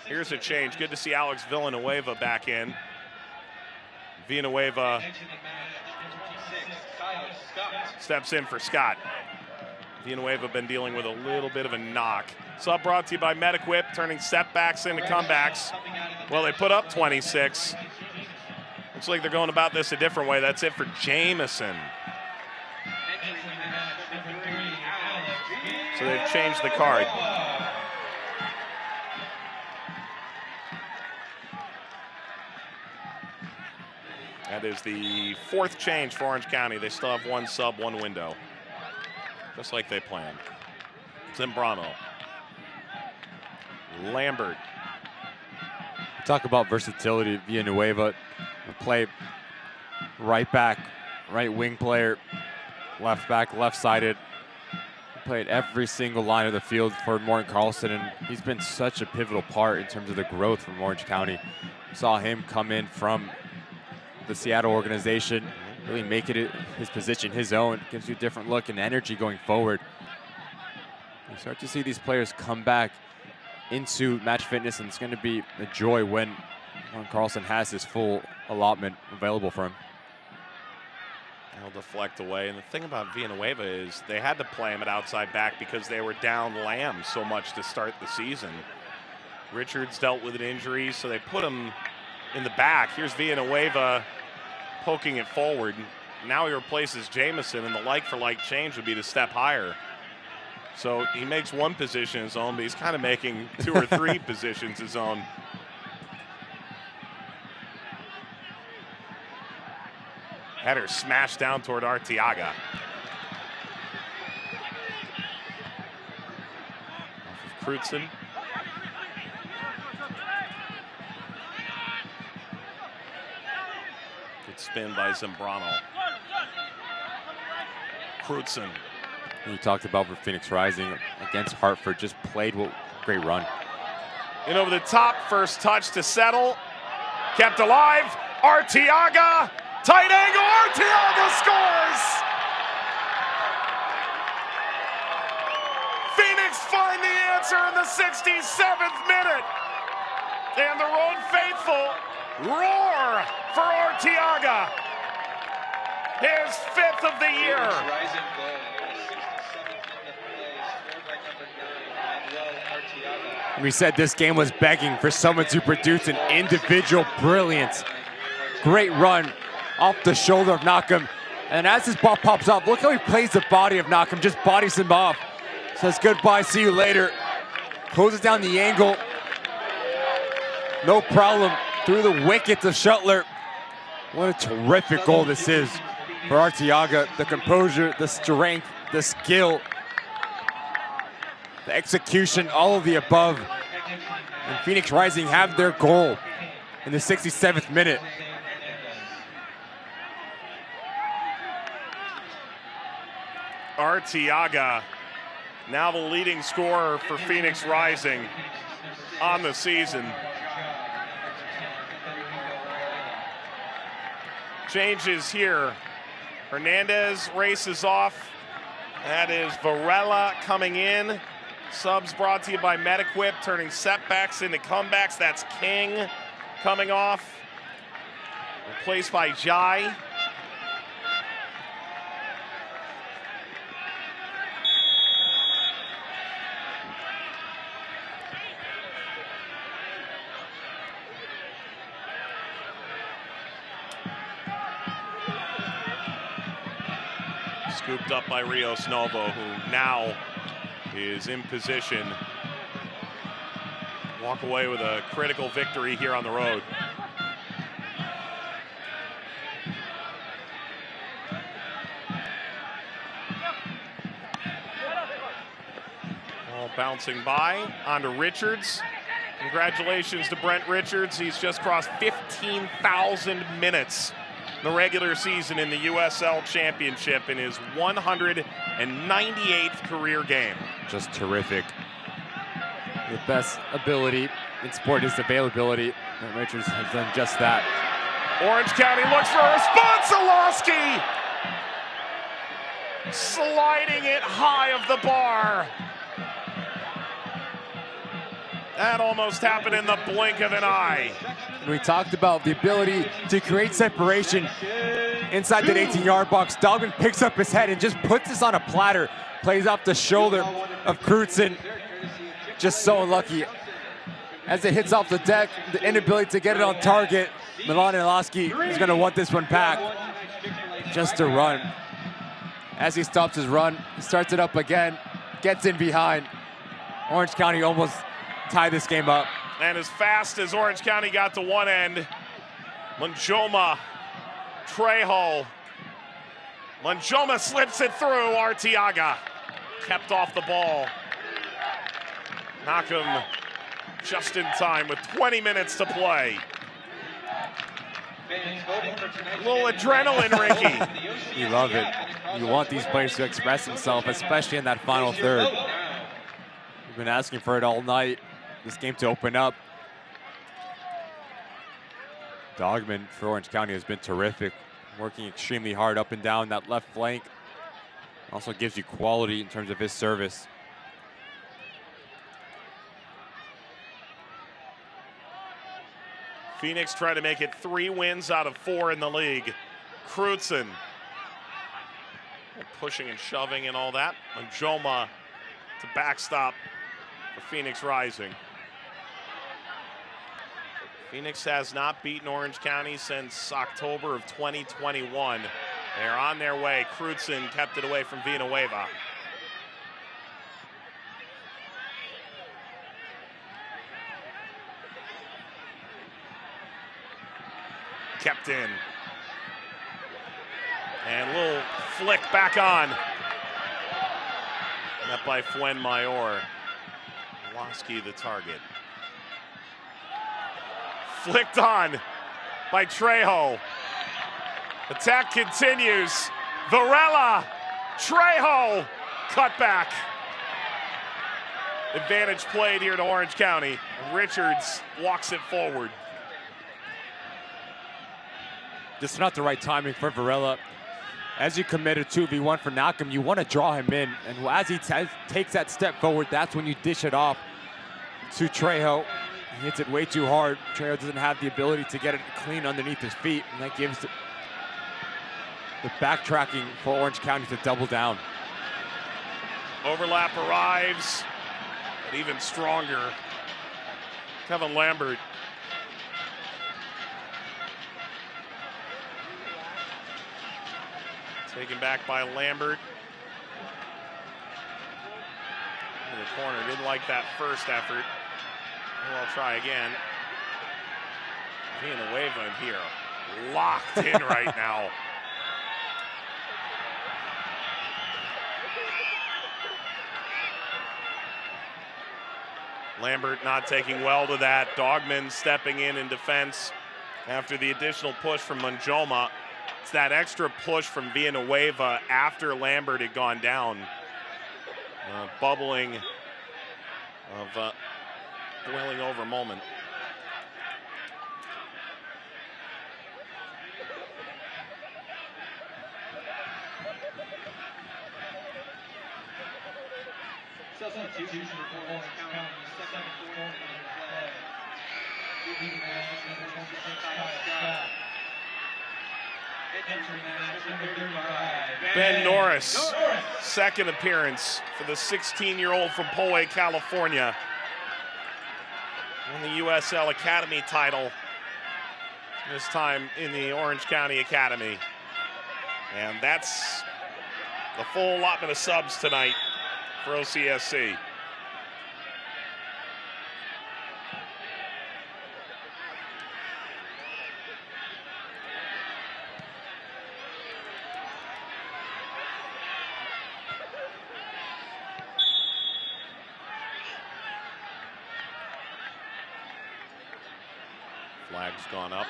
Here's a change. Good to see Alex Villanueva back in. Villanueva steps in for Scott. Villanueva been dealing with a little bit of a knock. Sub brought to you by Mediquip, turning setbacks into comebacks. Well, they put up 26. Looks like they're going about this a different way. That's it for Jameson. So they've changed the card. That is the 4th change for Orange County. They still have 1 sub, 1 window, just like they planned. Zambrano. Lambert. Talk about versatility. Villanueva play right back, right wing player, left back, left-sided. Played every single line of the field for Morton Carlson, and he's been such a pivotal part in terms of the growth from Orange County. Saw him come in from the Seattle organization, really make it his position his own. Gives you a different look and energy going forward. You start to see these players come back into match fitness, and it's going to be a joy when Carlson has his full allotment available for him. He'll deflect away. And the thing about Villanueva is they had to play him at outside back because they were down Lamb so much to start the season. Richards dealt with an injury, so they put him in the back. Here's Villanueva poking it forward. Now he replaces Jameson, and the like-for-like change would be to step higher. So he makes 1 position his own, but he's kind of making 2 or 3 positions his own. Header smashed down toward Arteaga. Off of Crutzen. Good spin by Zambrano. Crutzen. You talked about for Phoenix Rising against Hartford, just played what great run. In over the top, first touch to settle. Kept alive, Arteaga. Tight angle, Arteaga scores! Phoenix find the answer in the 67th minute. And the road faithful roar for Arteaga. His 5th of the year. We said this game was begging for someone to produce an individual brilliance. Great run off the shoulder of Knockham. And as this ball pops up, look how he plays the body of Knockham, just bodies him off. Says goodbye, see you later. Closes down the angle. No problem. Through the wickets of Shuttler. What a terrific goal this is for Arteaga. The composure, the strength, the skill, the execution, all of the above. And Phoenix Rising have their goal in the 67th minute. Arteaga, now the leading scorer for Phoenix Rising on the season. Changes here. Hernandez races off. That is Varela coming in. Subs brought to you by Mediquip, turning setbacks into comebacks. That's King coming off. Replaced by Jai. Scooped up by Rios Novo, who now is in position. Walk away with a critical victory here on the road. Ball bouncing by onto Richards. Congratulations to Brent Richards. He's just crossed 15,000 minutes in the regular season in the USL Championship in his 198th career game. Just terrific. The best ability in sport is availability. And Richards has done just that. Orange County looks for a response. Zalowski sliding it high of the bar. That almost happened in the blink of an eye. We talked about the ability to create separation inside that 18-yard box. Dogman picks up his head and just puts this on a platter. Plays off the shoulder of Crutzen. Just so unlucky. As it hits off the deck, the inability to get it on target. Milan Zalowski is going to want this one back. Just a run. As he stops his run, he starts it up again, gets in behind. Orange County almost tied this game up. And as fast as Orange County got to one end, Manjoma, Trejo. Manjoma slips it through. Arteaga kept off the ball. Knockham just in time with 20 minutes to play. A little adrenaline, Ricky. You love it. You want these players to express themselves, especially in that final third. We've been asking for it all night. This game to open up. Dogman for Orange County has been terrific, working extremely hard up and down that left flank. Also gives you quality in terms of his service. Phoenix trying to make it 3 wins out of 4 in the league. Crutzen pushing and shoving and all that. Manjoma to backstop for Phoenix Rising. Phoenix has not beaten Orange County since October of 2021. They're on their way. Crutzen kept it away from Villanueva. Kept in. And a little flick back on. Met by Fuenmayor. Zalowski the target. Flicked on by Trejo. Attack continues. Varela, Trejo, cut back. Advantage played here to Orange County. Richards walks it forward. Just not the right timing for Varela. As you committed 2v1 for Knockham, you want to draw him in. And as he takes that step forward, that's when you dish it off to Trejo. He hits it way too hard. Trejo doesn't have the ability to get it clean underneath his feet. And that gives the backtracking for Orange County to double down. Overlap arrives, but even stronger. Kevin Lambert. Taken back by Lambert. In the corner, didn't like that first effort. Well, I'll try again. Villanueva in here, locked in right now. Lambert not taking well to that. Dogman stepping in defense after the additional push from Manjoma. It's that extra push from Villanueva after Lambert had gone down. Bubbling of boiling over moment. Substitution for Orange County, second quarter of play. Number 26, Kyle Scott. Ben Norris, second appearance for the 16-year-old from Poway, California. Won the USL Academy title, this time in the Orange County Academy. And that's the full allotment of subs tonight for OCSC. Flag's gone up.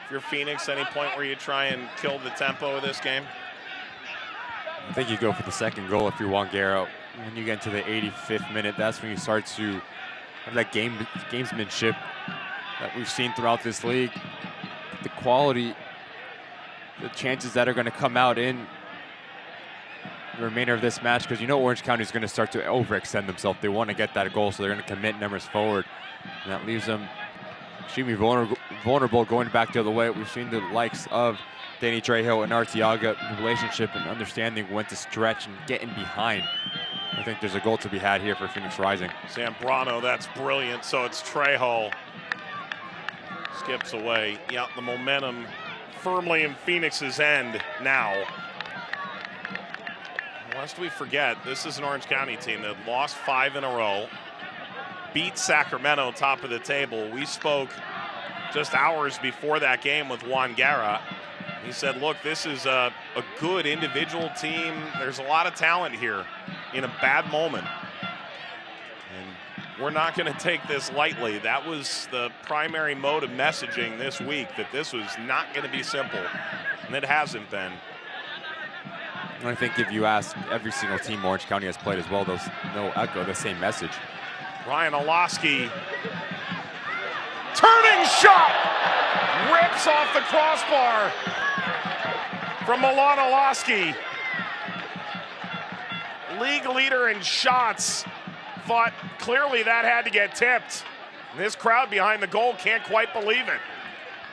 If you're Phoenix, any point where you try and kill the tempo of this game? I think you go for the second goal if you're Juan Guerra. When you get into the 85th minute, that's when you start to have that gamesmanship that we've seen throughout this league. The quality, the chances that are going to come out in the remainder of this match, because you know Orange County is going to start to overextend themselves. They want to get that goal, so they're going to commit numbers forward. And that leaves them extremely vulnerable going back the other way. We've seen the likes of Danny Trejo and Arteaga, the relationship and understanding when to stretch and get in behind. I think there's a goal to be had here for Phoenix Rising. Zambrano, that's brilliant. So it's Trejo. Skips away. Yeah, the momentum firmly in Phoenix's end now. Lest we forget, this is an Orange County team that lost 5 in a row, beat Sacramento top of the table. We spoke just hours before that game with Juan Guerra. He said, look, this is a good individual team. There's a lot of talent here in a bad moment. And we're not going to take this lightly. That was the primary mode of messaging this week, that this was not going to be simple. And it hasn't been. I think if you ask every single team Orange County has played as well, they'll echo the same message. Ryan Olowski. Turning shot! Rips off the crossbar from Milan Olowski. League leader in shots. Thought clearly that had to get tipped. This crowd behind the goal can't quite believe it.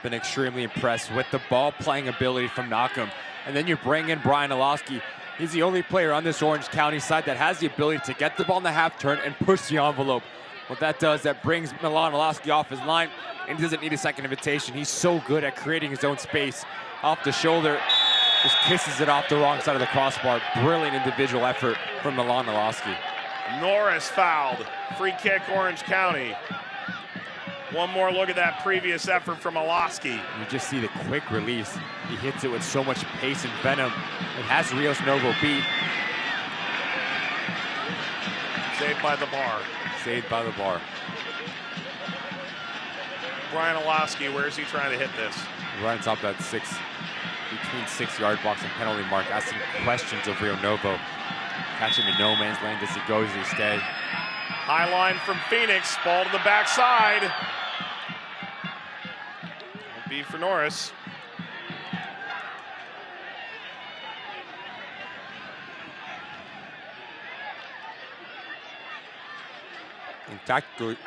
Been extremely impressed with the ball playing ability from Knockham. And then you bring in Brian Olowski. He's the only player on this Orange County side that has the ability to get the ball in the half turn and push the envelope. What that does, that brings Milan Olowski off his line, and he doesn't need a second invitation. He's so good at creating his own space. Off the shoulder, just kisses it off the wrong side of the crossbar. Brilliant individual effort from Milan Olowski. Norris fouled. Free kick, Orange County. One more look at that previous effort from Olowski. You just see the quick release. He hits it with so much pace and venom. It has Rios Novo beat. Saved by the bar. Saved by the bar. Brian Olowski, where's he trying to hit this? Right on top of that between 6-yard box and penalty mark, asking questions of Rio Novo. Catching in no man's land. Does he go? Does he stay? High line from Phoenix. Ball to the backside. Will be for Norris. And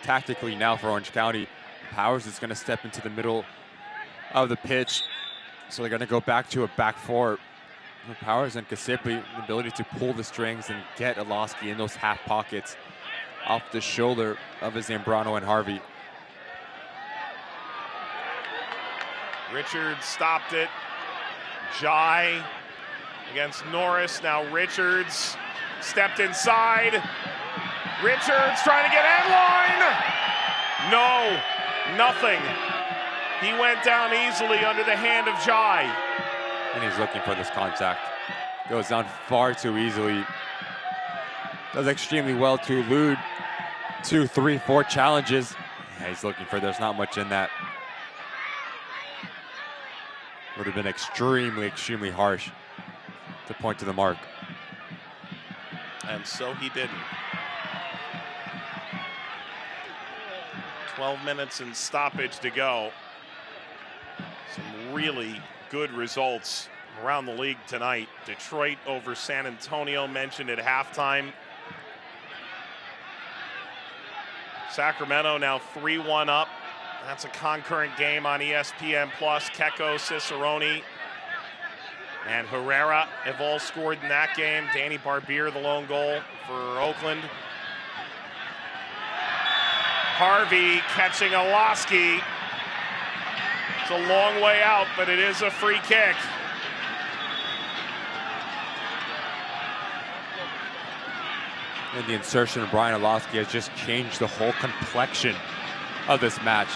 tactically now for Orange County, Powers is going to step into the middle of the pitch. So they're going to go back to a back four. Powers and Kasipli, the ability to pull the strings and get Olowski in those half pockets off the shoulder of Zambrano and Harvey. Richards stopped it. Jai against Norris. Now Richards stepped inside. Richards trying to get end line. No, nothing. He went down easily under the hand of Jai. And he's looking for this contact. Goes down far too easily. Does extremely well to elude 2, 3, 4 challenges. Yeah, he's looking for, there's not much in that. Would have been extremely, extremely harsh to point to the mark. And so he didn't. 12 minutes and stoppage to go. Some really good results around the league tonight. Detroit over San Antonio, mentioned at halftime. Sacramento now 3-1 up. That's a concurrent game on ESPN+. Keko, Cicerone, and Herrera have all scored in that game. Danny Barbier, the lone goal for Oakland. Harvey catching Olowski. It's a long way out, but it is a free kick. And the insertion of Brian Olowski has just changed the whole complexion of this match.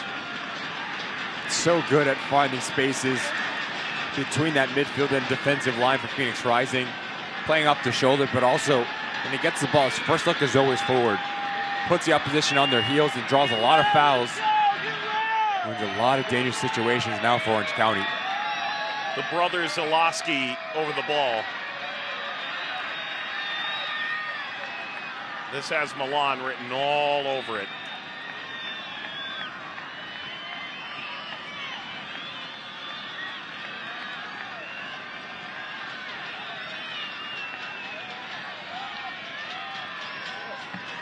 So good at finding spaces between that midfield and defensive line for Phoenix Rising. Playing up the shoulder, but also when he gets the ball, his first look is always forward. puts the opposition on their heels and draws a lot of fouls. Wins a lot of dangerous situations now for Orange County. The brothers Zalowski over the ball. This has Milan written all over it.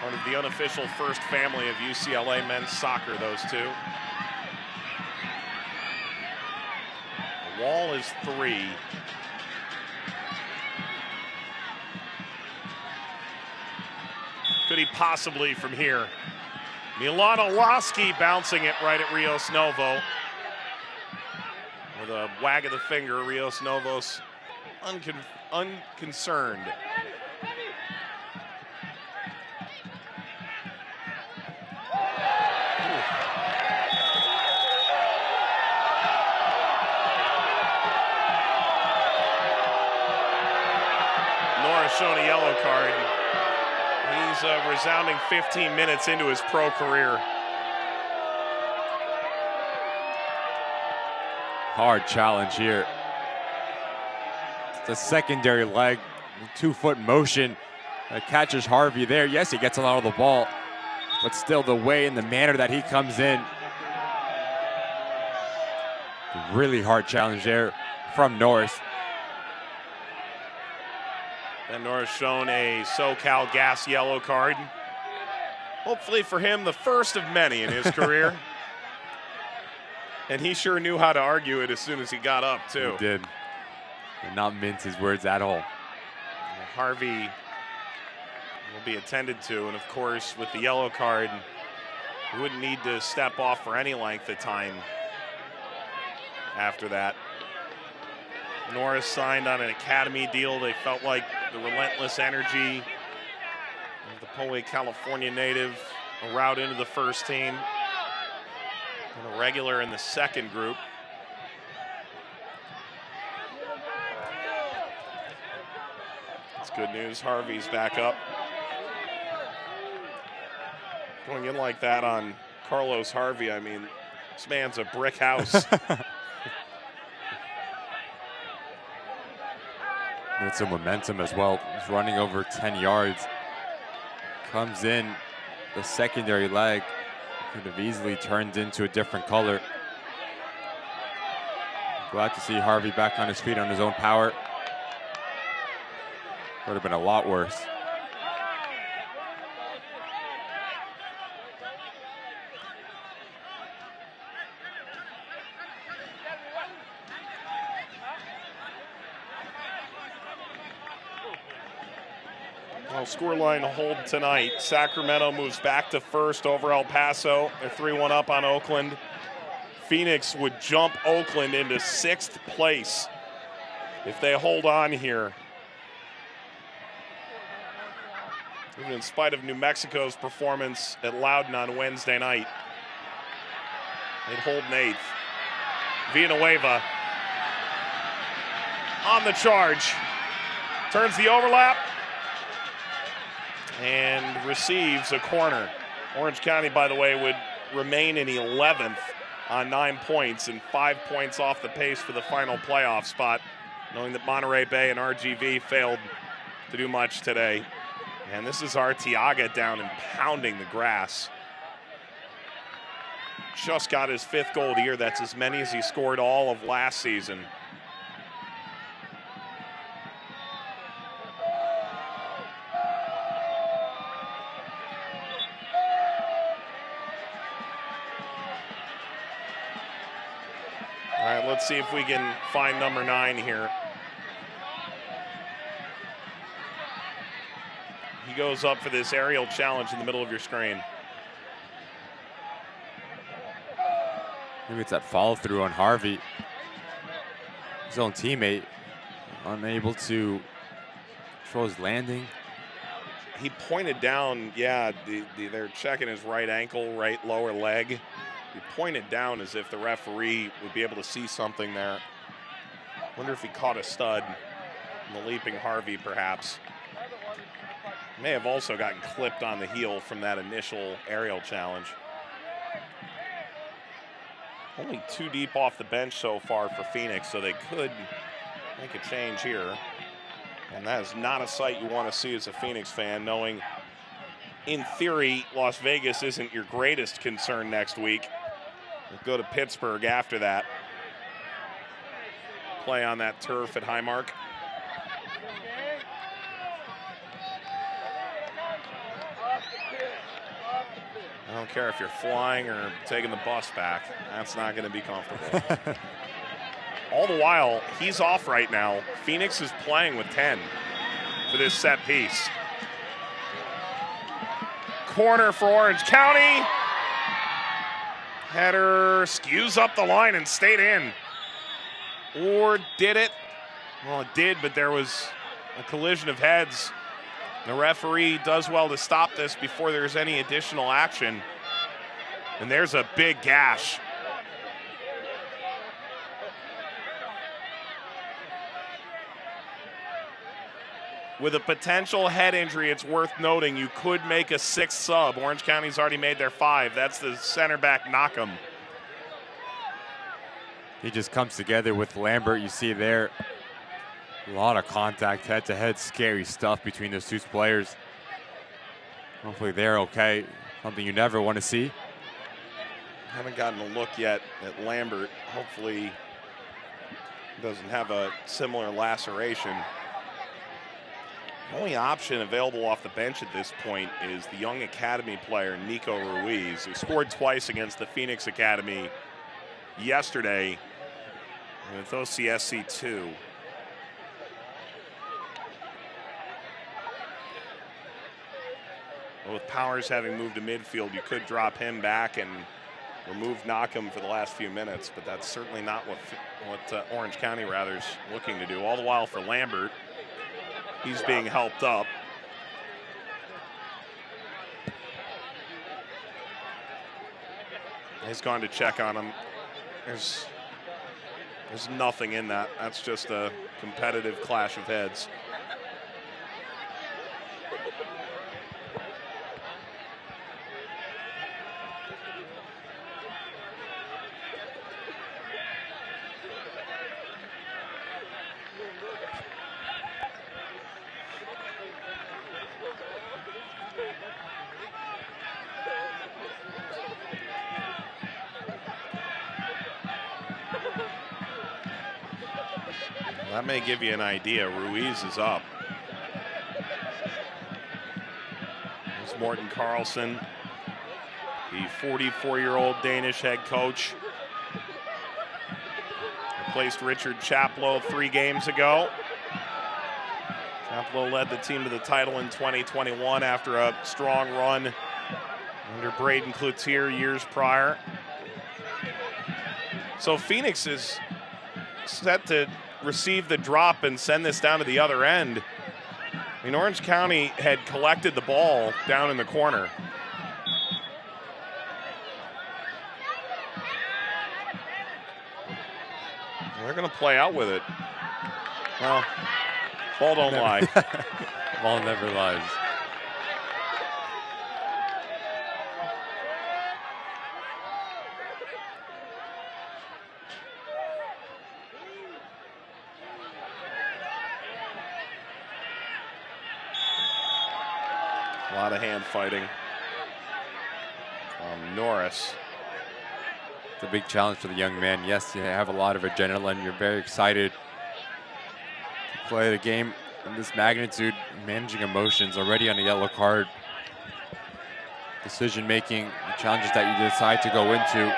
Part of the unofficial first family of UCLA men's soccer, those two. The wall is 3. Could he possibly from here? Milan Zalowski bouncing it right at Rios Novo. With a wag of the finger, Rios Novo's unconcerned. Shown a yellow card. He's a resounding 15 minutes into his pro career. Hard challenge here. It's a secondary leg, 2-foot motion. Catches Harvey there. Yes, he gets a lot of the ball, but still the way and the manner that he comes in. Really hard challenge there from Norris. And Norris shown a SoCal Gas yellow card. Hopefully for him, the first of many in his career. And he sure knew how to argue it as soon as he got up, too. He did. And not mince his words at all. Harvey will be attended to. And, of course, with the yellow card, he wouldn't need to step off for any length of time after that. Norris signed on an academy deal. They felt like the relentless energy of the Poway, California native, a route into the first team, and a regular in the second group. It's good news. Harvey's back up. Going in like that on Carlos Harvey, I mean, this man's a brick house. With some momentum as well. He's running over 10 yards. Comes in the secondary leg. Could have easily turned into a different color. Glad to see Harvey back on his feet on his own power. Would have been a lot worse. Well, scoreline hold tonight. Sacramento moves back to first over El Paso. They're 3-1 up on Oakland. Phoenix would jump Oakland into 6th place if they hold on here. Even in spite of New Mexico's performance at Loudoun on Wednesday night. They'd hold in 8th. Villanueva on the charge. Turns the overlap and receives a corner. Orange County, by the way, would remain in 11th on 9 points and 5 points off the pace for the final playoff spot, knowing that Monterey Bay and RGV failed to do much today. And this is Arteaga down and pounding the grass. Just got his 5th goal of the year. That's as many as he scored all of last season. All right, let's see if we can find number 9 here. He goes up for this aerial challenge in the middle of your screen. Maybe it's that follow through on Harvey. His own teammate unable to control his landing. He pointed down, yeah, they're checking his right ankle, right lower leg. He pointed down as if the referee would be able to see something there. Wonder if he caught a stud in the leaping Harvey, perhaps. May have also gotten clipped on the heel from that initial aerial challenge. Only 2 deep off the bench so far for Phoenix, so they could make a change here. And that is not a sight you want to see as a Phoenix fan, knowing in theory Las Vegas isn't your greatest concern next week. We'll go to Pittsburgh after that. Play on that turf at Highmark. I don't care if you're flying or taking the bus back. That's not going to be comfortable. All the while, he's off right now. Phoenix is playing with 10 for this set piece. Corner for Orange County. Header skews up the line and stayed in. Or did it? Well, it did, but there was a collision of heads. The referee does well to stop this before there's any additional action. And there's a big gash. With a potential head injury, it's worth noting you could make a 6th sub. Orange County's already made their 5. That's the center back Knockham. He just comes together with Lambert. You see there, a lot of contact, head-to-head, scary stuff between those 2 players. Hopefully they're okay. Something you never want to see. Haven't gotten a look yet at Lambert. Hopefully doesn't have a similar laceration. The only option available off the bench at this point is the young Academy player, Nico Ruiz, who scored twice against the Phoenix Academy yesterday with OCSC 2. Well, with Powers having moved to midfield, you could drop him back and remove Knockham for the last few minutes, but that's certainly not what Orange County rather is looking to do. All the while for Lambert, he's being helped up. He's gone to check on him. There's nothing in that. That's just a competitive clash of heads. That may give you an idea. Ruiz is up. There's Morten Carlsen, the 44-year-old Danish head coach. Replaced Richard Chaplow 3 games ago. Chaplow led the team to the title in 2021 after a strong run under Braden Cloutier years prior. So Phoenix is set to receive the drop and send this down to the other end. I mean, Orange County had collected the ball down in the corner. They're going to play out with it. Well, ball don't lie. Ball never lies. A lot of hand fighting. Norris. It's a big challenge for the young man. Yes, you have a lot of adrenaline. You're very excited to play the game in this magnitude, managing emotions already on a yellow card. Decision making, the challenges that you decide to go into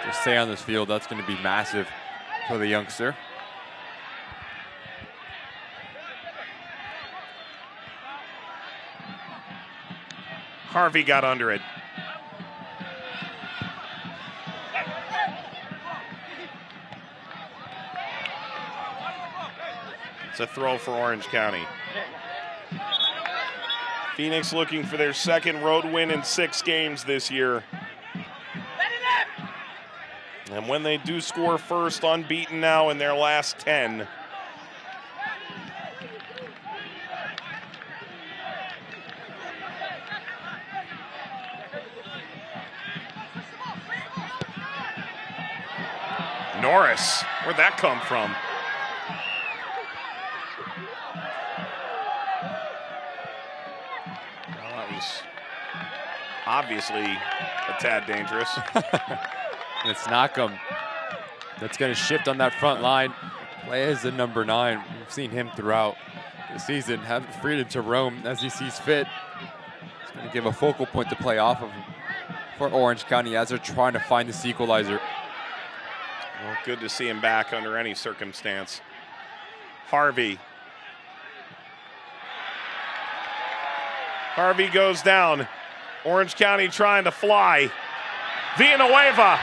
to stay on this field, that's going to be massive for the youngster. Harvey got under it. It's a throw for Orange County. Phoenix looking for their 2nd road win in 6 games this year. And when they do score first, unbeaten now in their last 10. Norris, where'd that come from? Well, that was obviously a tad dangerous. It's Knockham that's going to shift on that front line. Play as the number 9. We've seen him throughout the season, have freedom to roam as he sees fit. He's going to give a focal point to play off of for Orange County as they're trying to find this equalizer. Well, good to see him back under any circumstance. Harvey. Harvey goes down. Orange County trying to fly. Villanueva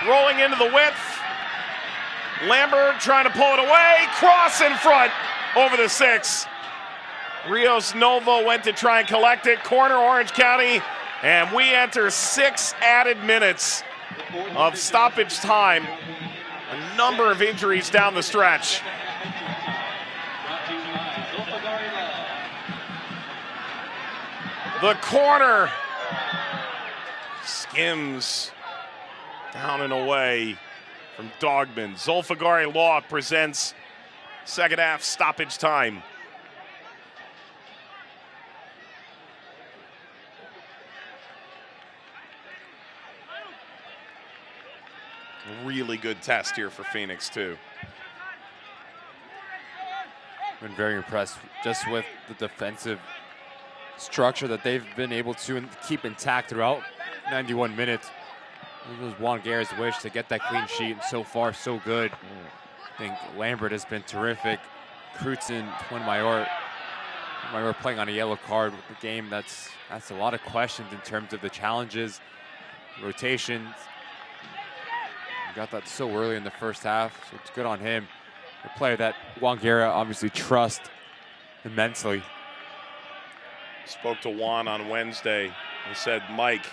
rolling into the width. Lambert trying to pull it away. Cross in front over the 6. Rios Novo went to try and collect it. Corner Orange County. And we enter 6 added minutes of stoppage time. A number of injuries down the stretch. The corner skims down and away from Dogman. Zulfagari Law presents second half stoppage time. Really good test here for Phoenix too. Been very impressed just with the defensive structure that they've been able to keep intact throughout 91 minutes. It was Juan Guerra's wish to get that clean sheet, and so far so good. I think Lambert has been terrific. Crutzen, Mayor playing on a yellow card with the game. That's a lot of questions in terms of the challenges, rotations. He got that so early in the first half, so it's good on him. A player that Juan Guerra obviously trusts immensely. Spoke to Juan on Wednesday. He said, Mike,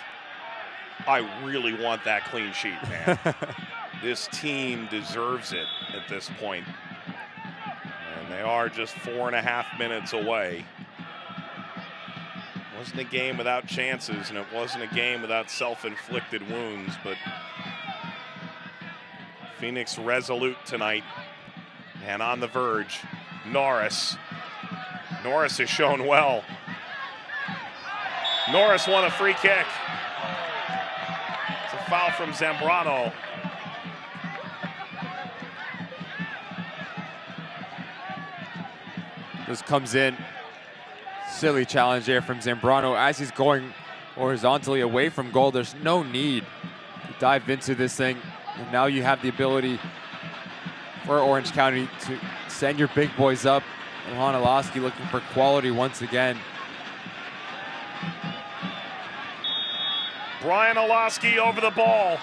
I really want that clean sheet, man. This team deserves it at this point. And they are just 4.5 minutes away. It wasn't a game without chances, and it wasn't a game without self-inflicted wounds, but Phoenix resolute tonight and on the verge. Norris. Norris has shown well. Norris won a free kick. It's a foul from Zambrano. This comes in. Silly challenge there from Zambrano as he's going horizontally away from goal. There's no need to dive into this thing. And now you have the ability for Orange County to send your big boys up. Ilhan Alaski looking for quality once again. Brian Alaski over the ball.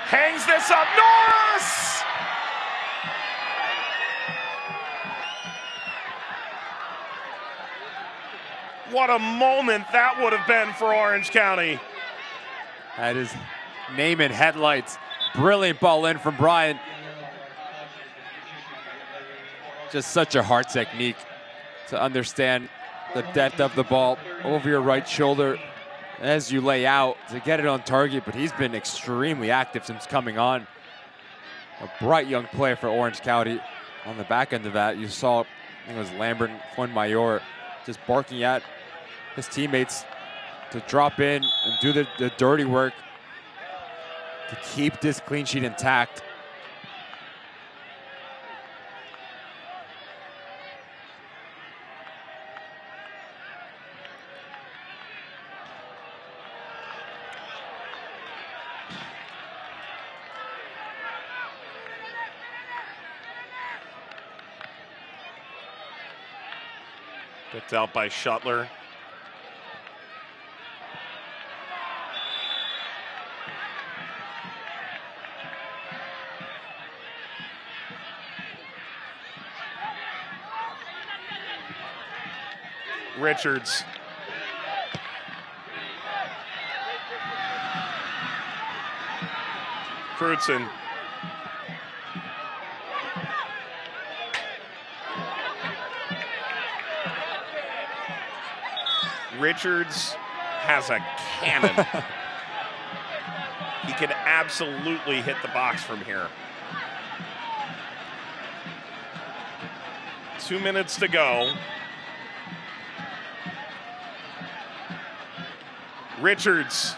Hangs this up. Norris! What a moment that would have been for Orange County. That is name in headlights. Brilliant ball in from Brian. Just such a hard technique to understand the depth of the ball over your right shoulder as you lay out to get it on target, but he's been extremely active since coming on. A bright young player for Orange County. On the back end of that, you saw, I think it was Lambert and Mayor just barking at his teammates to drop in and do the dirty work to keep this clean sheet intact. Picked out by Shuttler. Richards. Crutzen. Richards has a cannon. He can absolutely hit the box from here. 2 minutes to go. Richards.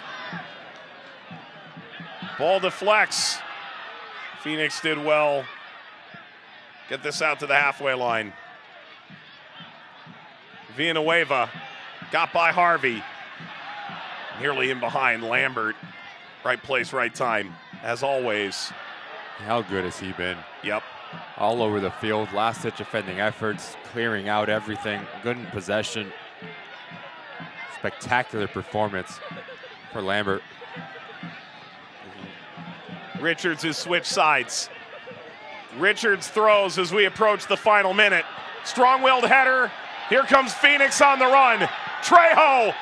Ball deflects. Phoenix did well. Get this out to the halfway line. Villanueva got by Harvey. Nearly in behind. Lambert. Right place, right time, as always. How good has he been? Yep. All over the field, last-ditch defending efforts, clearing out everything, good in possession. Spectacular performance for Lambert. Richards has switched sides. Richards throws as we approach the final minute. Strong-willed header. Here comes Phoenix on the run. Trejo.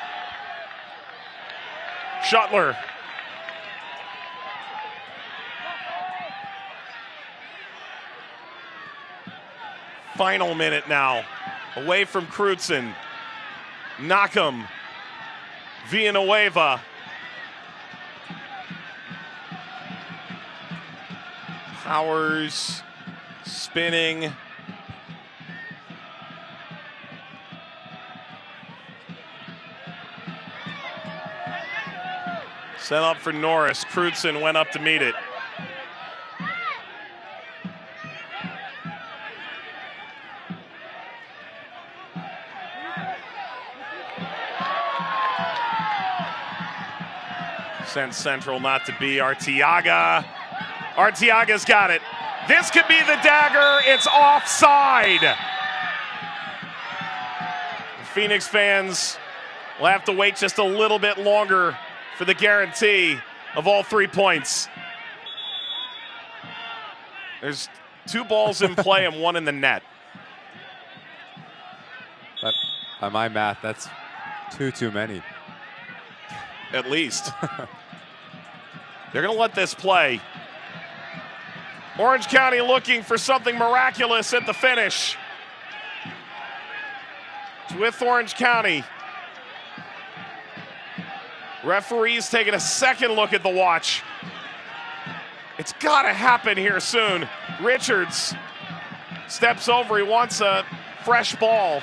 Shuttler. Final minute now. Away from Crutzen. Knockham. Villanueva. Powers spinning. Set up for Norris. Crutzen went up to meet it. Sent central not to be. Arteaga. Arteaga's got it. This could be the dagger. It's offside. Phoenix fans will have to wait just a little bit longer for the guarantee of all 3 points. There's 2 balls in play and 1 in the net. But by my math, that's too many. At least. They're going to let this play. Orange County looking for something miraculous at the finish. It's with Orange County. Referees taking a second look at the watch. It's got to happen here soon. Richards steps over. He wants a fresh ball.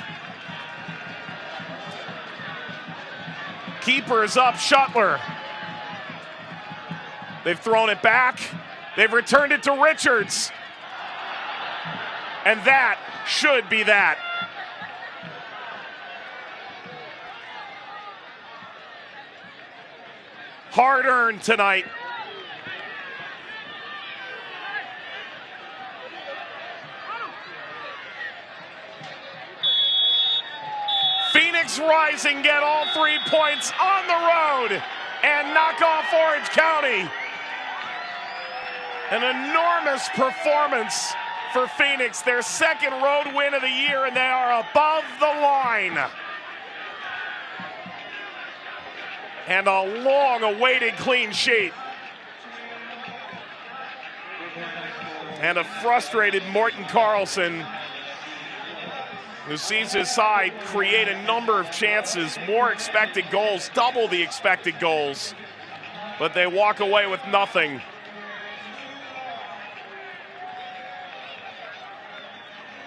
Keeper is up. Shuttler. They've thrown it back. They've returned it to Richards. And that should be that. Hard-earned tonight. Phoenix rising, get all 3 points on the road and knock off Orange County. An enormous performance for Phoenix, their second road win of the year, and they are above the line. And a long-awaited clean sheet. And a frustrated Morten Carlson, who sees his side create a number of chances, more expected goals, double the expected goals, but they walk away with nothing.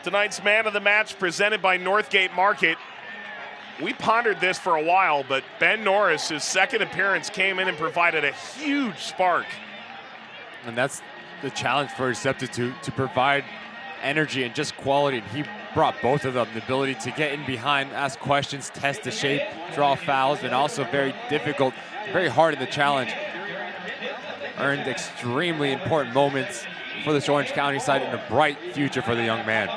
Tonight's man of the match presented by Northgate Market. We pondered this for a while, but Ben Norris, his second appearance, came in and provided a huge spark. And that's the challenge for his substitute, to provide energy and just quality. And he brought both of them, the ability to get in behind, ask questions, test the shape, draw fouls, and also very difficult, very hard in the challenge. Earned extremely important moments for this Orange County side and a bright future for the young man.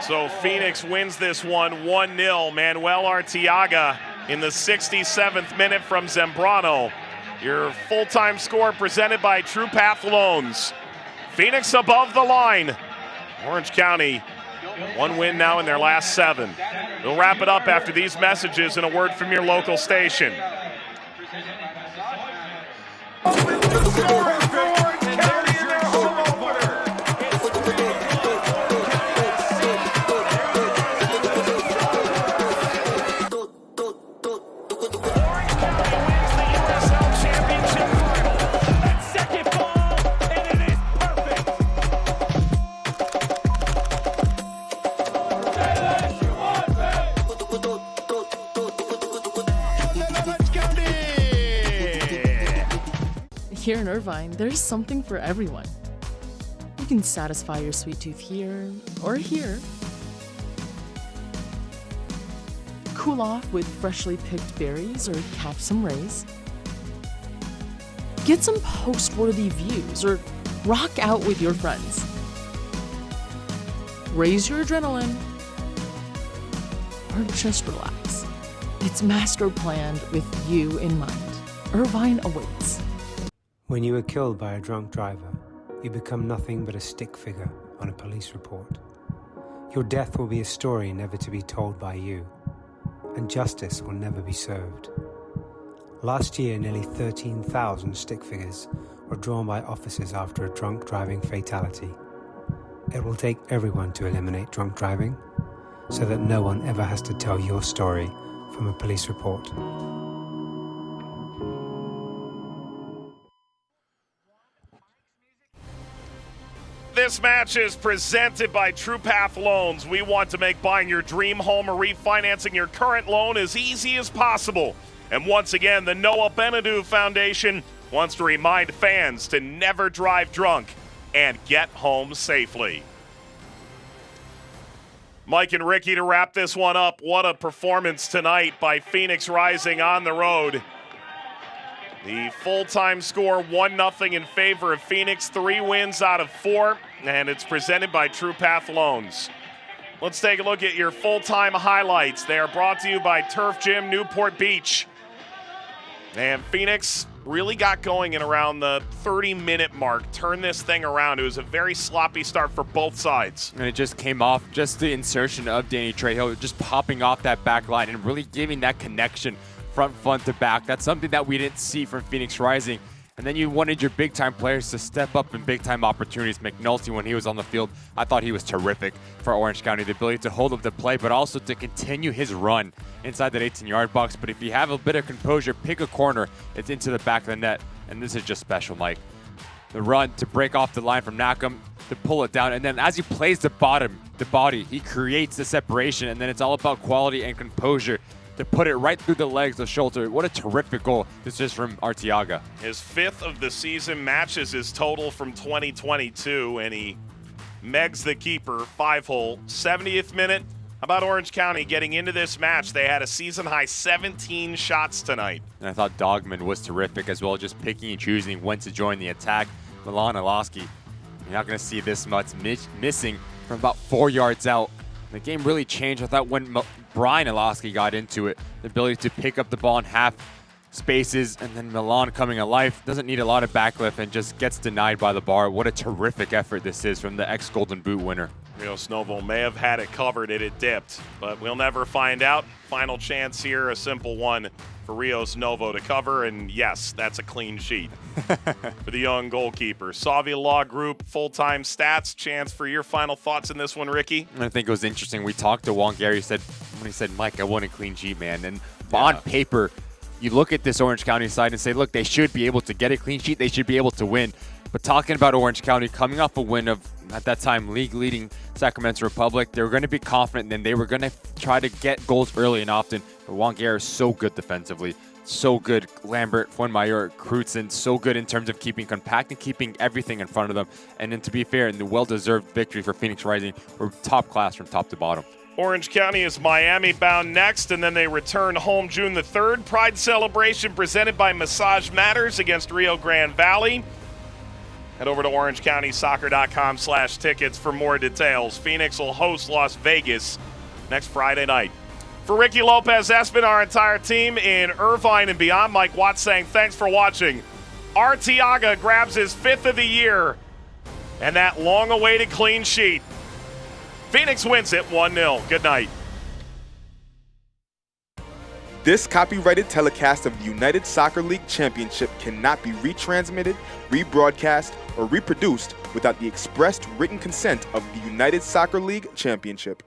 So Phoenix wins this one 1-0. Manuel Arteaga in the 67th minute from Zambrano. Your full-time score presented by True Path Loans. Phoenix above the line. Orange County, 1 win now in their last 7. We'll wrap it up after these messages and a word from your local station. Here in Irvine, there's something for everyone. You can satisfy your sweet tooth here or here. Cool off with freshly picked berries or catch some rays. Get some post-worthy views or rock out with your friends. Raise your adrenaline or just relax. It's master planned with you in mind. Irvine awaits. When you are killed by a drunk driver, you become nothing but a stick figure on a police report. Your death will be a story never to be told by you, and justice will never be served. Last year, nearly 13,000 stick figures were drawn by officers after a drunk driving fatality. It will take everyone to eliminate drunk driving, so that no one ever has to tell your story from a police report. This match is presented by TruePath Loans. We want to make buying your dream home or refinancing your current loan as easy as possible. And once again, the Noah Benadou Foundation wants to remind fans to never drive drunk and get home safely. Mike and Ricky, to wrap this one up, what a performance tonight by Phoenix Rising on the road. The full-time score 1-0 in favor of Phoenix, 3 wins out of 4, and it's presented by TruePath Loans. Let's take a look at your full-time highlights. They are brought to you by Turf Gym Newport Beach. And Phoenix really got going in around the 30-minute mark, turned this thing around. It was a very sloppy start for both sides. And it just came off, just the insertion of Danny Trejo, just popping off that back line and really giving that connection front to back. That's something that we didn't see from Phoenix Rising. And then you wanted your big-time players to step up in big-time opportunities. McNulty, when he was on the field, I thought he was terrific for Orange County. The ability to hold up the play, but also to continue his run inside that 18-yard box. But if you have a bit of composure, pick a corner, it's into the back of the net. And this is just special, Mike. The run to break off the line from Nakam, to pull it down. And then as he plays the body, he creates the separation. And then it's all about quality and composure to put it right through the legs, the shoulder. What a terrific goal. This is from Arteaga. His 5th of the season, matches his total from 2022, and he megs the keeper, 5-hole. 70th minute. How about Orange County getting into this match? They had a season-high 17 shots tonight. And I thought Dogman was terrific as well, just picking and choosing when to join the attack. Milan Alaski, you're not going to see this much missing from about 4 yards out. The game really changed, I thought, when Brian Alaski got into it. The ability to pick up the ball in half spaces, and then Milan coming alive. Doesn't need a lot of backlift and just gets denied by the bar. What a terrific effort this is from the ex-Golden Boot winner. Rios Novo may have had it covered, it dipped, but we'll never find out. Final chance here, a simple one for Rios Novo to cover, and yes, that's a clean sheet for the young goalkeeper. Savia Law Group, full-time stats. Chance for your final thoughts in this one, Ricky? I think it was interesting. We talked to Juan Gary, when he said, Mike, I want a clean sheet, man. And on paper, you look at this Orange County side and say, look, they should be able to get a clean sheet. They should be able to win. But talking about Orange County coming off a win of, at that time, league-leading Sacramento Republic, they were going to be confident, and then they were going to try to get goals early and often. But Juan Gary is so good defensively. So good. Lambert, Fuenmayor, Crutzen, so good in terms of keeping compact and keeping everything in front of them. And then to be fair, in the well-deserved victory for Phoenix Rising, we're top class from top to bottom. Orange County is Miami bound next, and then they return home June the 3rd. Pride celebration presented by Massage Matters against Rio Grande Valley. Head over to orangecountysoccer.com/tickets for more details. Phoenix will host Las Vegas next Friday night. For Ricky Lopez, Espen, our entire team in Irvine and beyond, Mike Watts saying thanks for watching. Arteaga grabs his 5th of the year and that long-awaited clean sheet. Phoenix wins it 1-0. Good night. This copyrighted telecast of the United Soccer League Championship cannot be retransmitted, rebroadcast, or reproduced without the expressed written consent of the United Soccer League Championship.